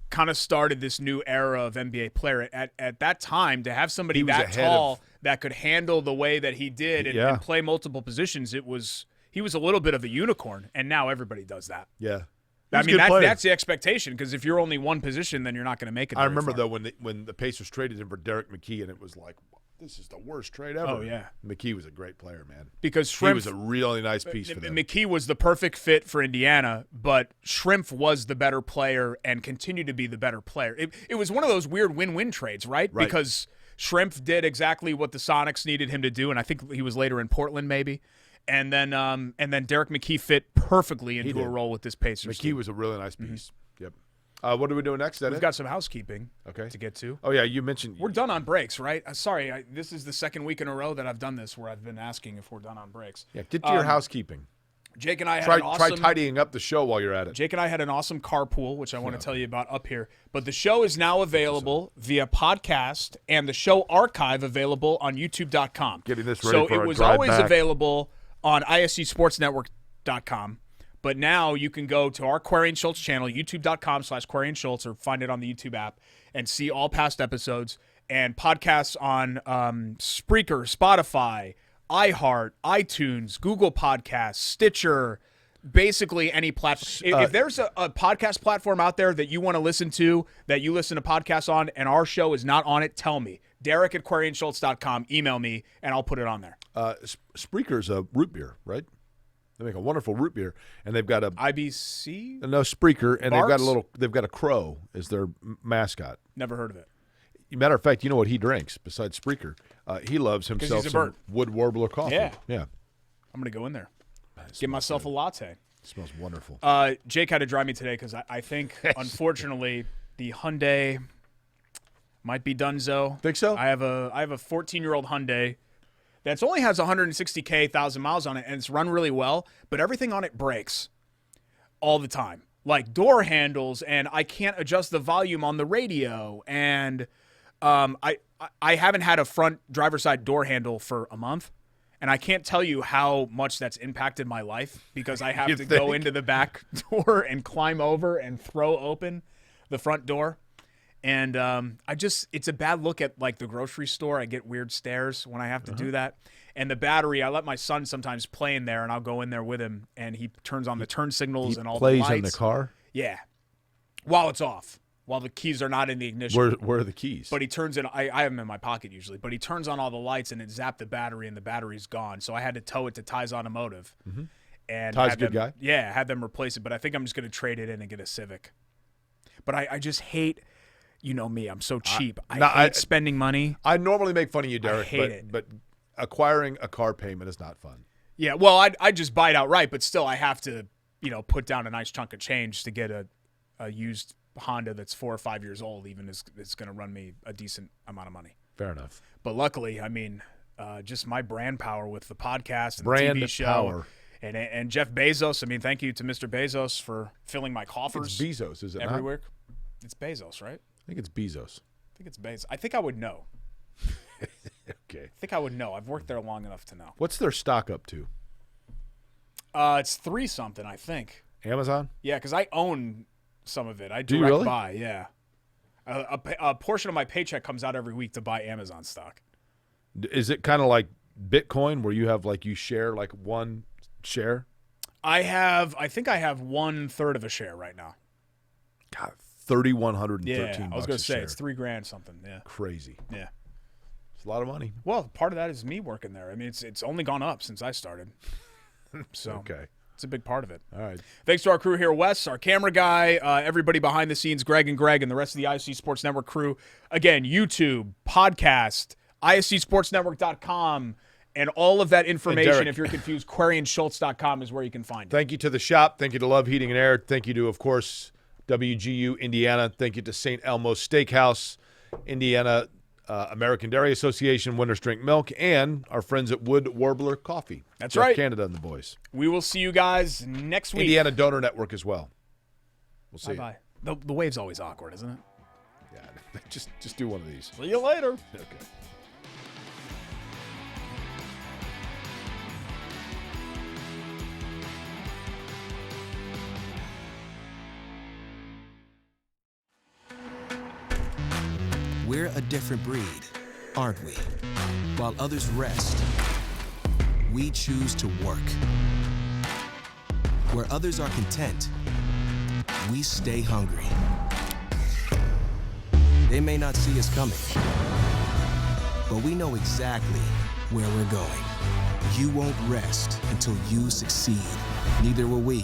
kind of started this new era of NBA player. At that time, to have somebody that tall that could handle the way that he did and play multiple positions, he was a little bit of a unicorn, and now everybody does that. Yeah. I mean, that's the expectation, because if you're only one position, then you're not going to make it. I remember, though, when the Pacers traded him for Derek McKee, and it was like, this is the worst trade ever. Oh, yeah. McKee was a great player, man. Because Schrempf, he was a really nice piece for them. McKee was the perfect fit for Indiana, but Schrempf was the better player and continued to be the better player. It was one of those weird win-win trades, right? Because Schrempf did exactly what the Sonics needed him to do, and I think he was later in Portland maybe. And then Derek McKee fit perfectly into a role with this Pacers McKee team. was a really nice piece. Yep. What are we doing next, Dennis? We've got some housekeeping to get to. Oh, yeah, you mentioned – we're done on breaks, right? Sorry, this is the second week in a row that I've done this where I've been asking if we're done on breaks. Yeah, get to your housekeeping. Jake and I had an awesome – Try tidying up the show while you're at it. Jake and I had an awesome carpool, which I want to tell you about up here. But the show is now available via podcast, and the show archive available on YouTube.com. Getting this ready for a drive back. So it was always available on ISCSportsNetwork.com. But now you can go to our Query and Schultz channel, youtube.com/Query and Schultz, or find it on the YouTube app and see all past episodes and podcasts on Spreaker, Spotify, iHeart, iTunes, Google Podcasts, Stitcher, basically any platform. If there's a podcast platform out there that you want to listen to, that you listen to podcasts on, and our show is not on it, tell me. Derek at QueryandSchultz.com. Email me, and I'll put it on there. Spreaker's a root beer, right? They make a wonderful root beer, and they've got a IBC. No, Spreaker, and they've got a crow as their mascot. Never heard of it. Matter of fact, you know what he drinks besides Spreaker? He loves himself some wood warbler coffee. Yeah. I'm gonna go in there, get myself a latte. It smells wonderful. Jake had to drive me today because I think unfortunately the Hyundai might be donezo. Think so? I have a 14-year-old Hyundai. That only has 160K, 1,000 miles on it, and it's run really well, but everything on it breaks all the time. Like door handles, and I can't adjust the volume on the radio, and I haven't had a front driver's side door handle for a month, and I can't tell you how much that's impacted my life because I have to go into the back door and climb over and throw open the front door. And it's a bad look at like the grocery store. I get weird stares when I have to do that. And the battery, I let my son sometimes play in there, and I'll go in there with him, and he turns on the turn signals and all the lights. Plays in the car? Yeah. While it's off, while the keys are not in the ignition. Where are the keys? But he turns in, I have them in my pocket usually, but he turns on all the lights, and it zapped the battery, and the battery's gone. So I had to tow it to Ty's Automotive. Mm-hmm. And Ty's a good guy? Yeah, had them replace it, but I think I'm just going to trade it in and get a Civic. But I just hate... You know me, I'm so cheap. I hate spending money. I normally make fun of you, Derek, but acquiring a car payment is not fun. Yeah, well, I just buy it outright, but still I have to, put down a nice chunk of change to get a used Honda that's 4 or 5 years old, even it's going to run me a decent amount of money. Fair enough. But luckily, I mean, just my brand power with the podcast and brand the TV show. Power. And Jeff Bezos, I mean, thank you to Mr. Bezos for filling my coffers. It's Bezos, is it every not? week. It's Bezos, right? I think it's Bezos. I think I would know. Okay. I think I would know. I've worked there long enough to know. What's their stock up to? It's 3-something, I think. Amazon? Yeah, because I own some of it. I Do you really? buy, yeah. A portion of my paycheck comes out every week to buy Amazon stock. Is it kind of like Bitcoin where you have you share one share? I think I have 1/3 of a share right now. God, $3,113. Yeah, I was going to say share. it's $3,000 something. Yeah, crazy. Yeah, it's a lot of money. Well, part of that is me working there. I mean, it's only gone up since I started. So okay, It's a big part of it. All right. Thanks to our crew here, Wes, our camera guy, everybody behind the scenes, Greg, and the rest of the ISC Sports Network crew. Again, YouTube, podcast, ISCSportsNetwork.com, and all of that information, if you're confused, QueryandSchultz.com is where you can find it. Thank you to the shop. Thank you to Love Heating and Air. Thank you to, of course, WGU Indiana. Thank you to St. Elmo's Steakhouse, Indiana American Dairy Association, Winners Drink Milk, and our friends at Wood Warbler Coffee. That's Jeff right. Canada and the boys. We will see you guys next week. Indiana Donor Network as well. We'll see Bye-bye. The wave's always awkward, isn't it? Yeah, just do one of these. See you later. Okay. We're a different breed, aren't we? While others rest, we choose to work. Where others are content, we stay hungry. They may not see us coming, but we know exactly where we're going. You won't rest until you succeed. Neither will we.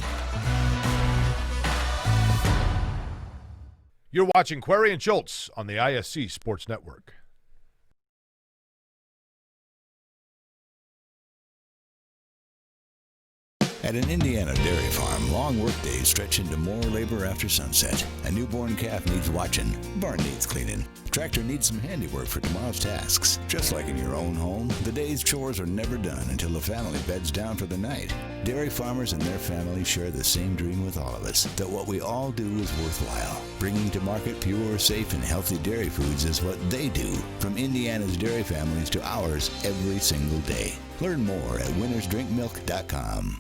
You're watching Query and Schultz on the ISC Sports Network. At an Indiana dairy farm, long workdays stretch into more labor after sunset. A newborn calf needs watching. Barn needs cleaning. Tractor needs some handiwork for tomorrow's tasks. Just like in your own home, the day's chores are never done until the family beds down for the night. Dairy farmers and their families share the same dream with all of us, that what we all do is worthwhile. Bringing to market pure, safe, and healthy dairy foods is what they do, from Indiana's dairy families to ours every single day. Learn more at winnersdrinkmilk.com.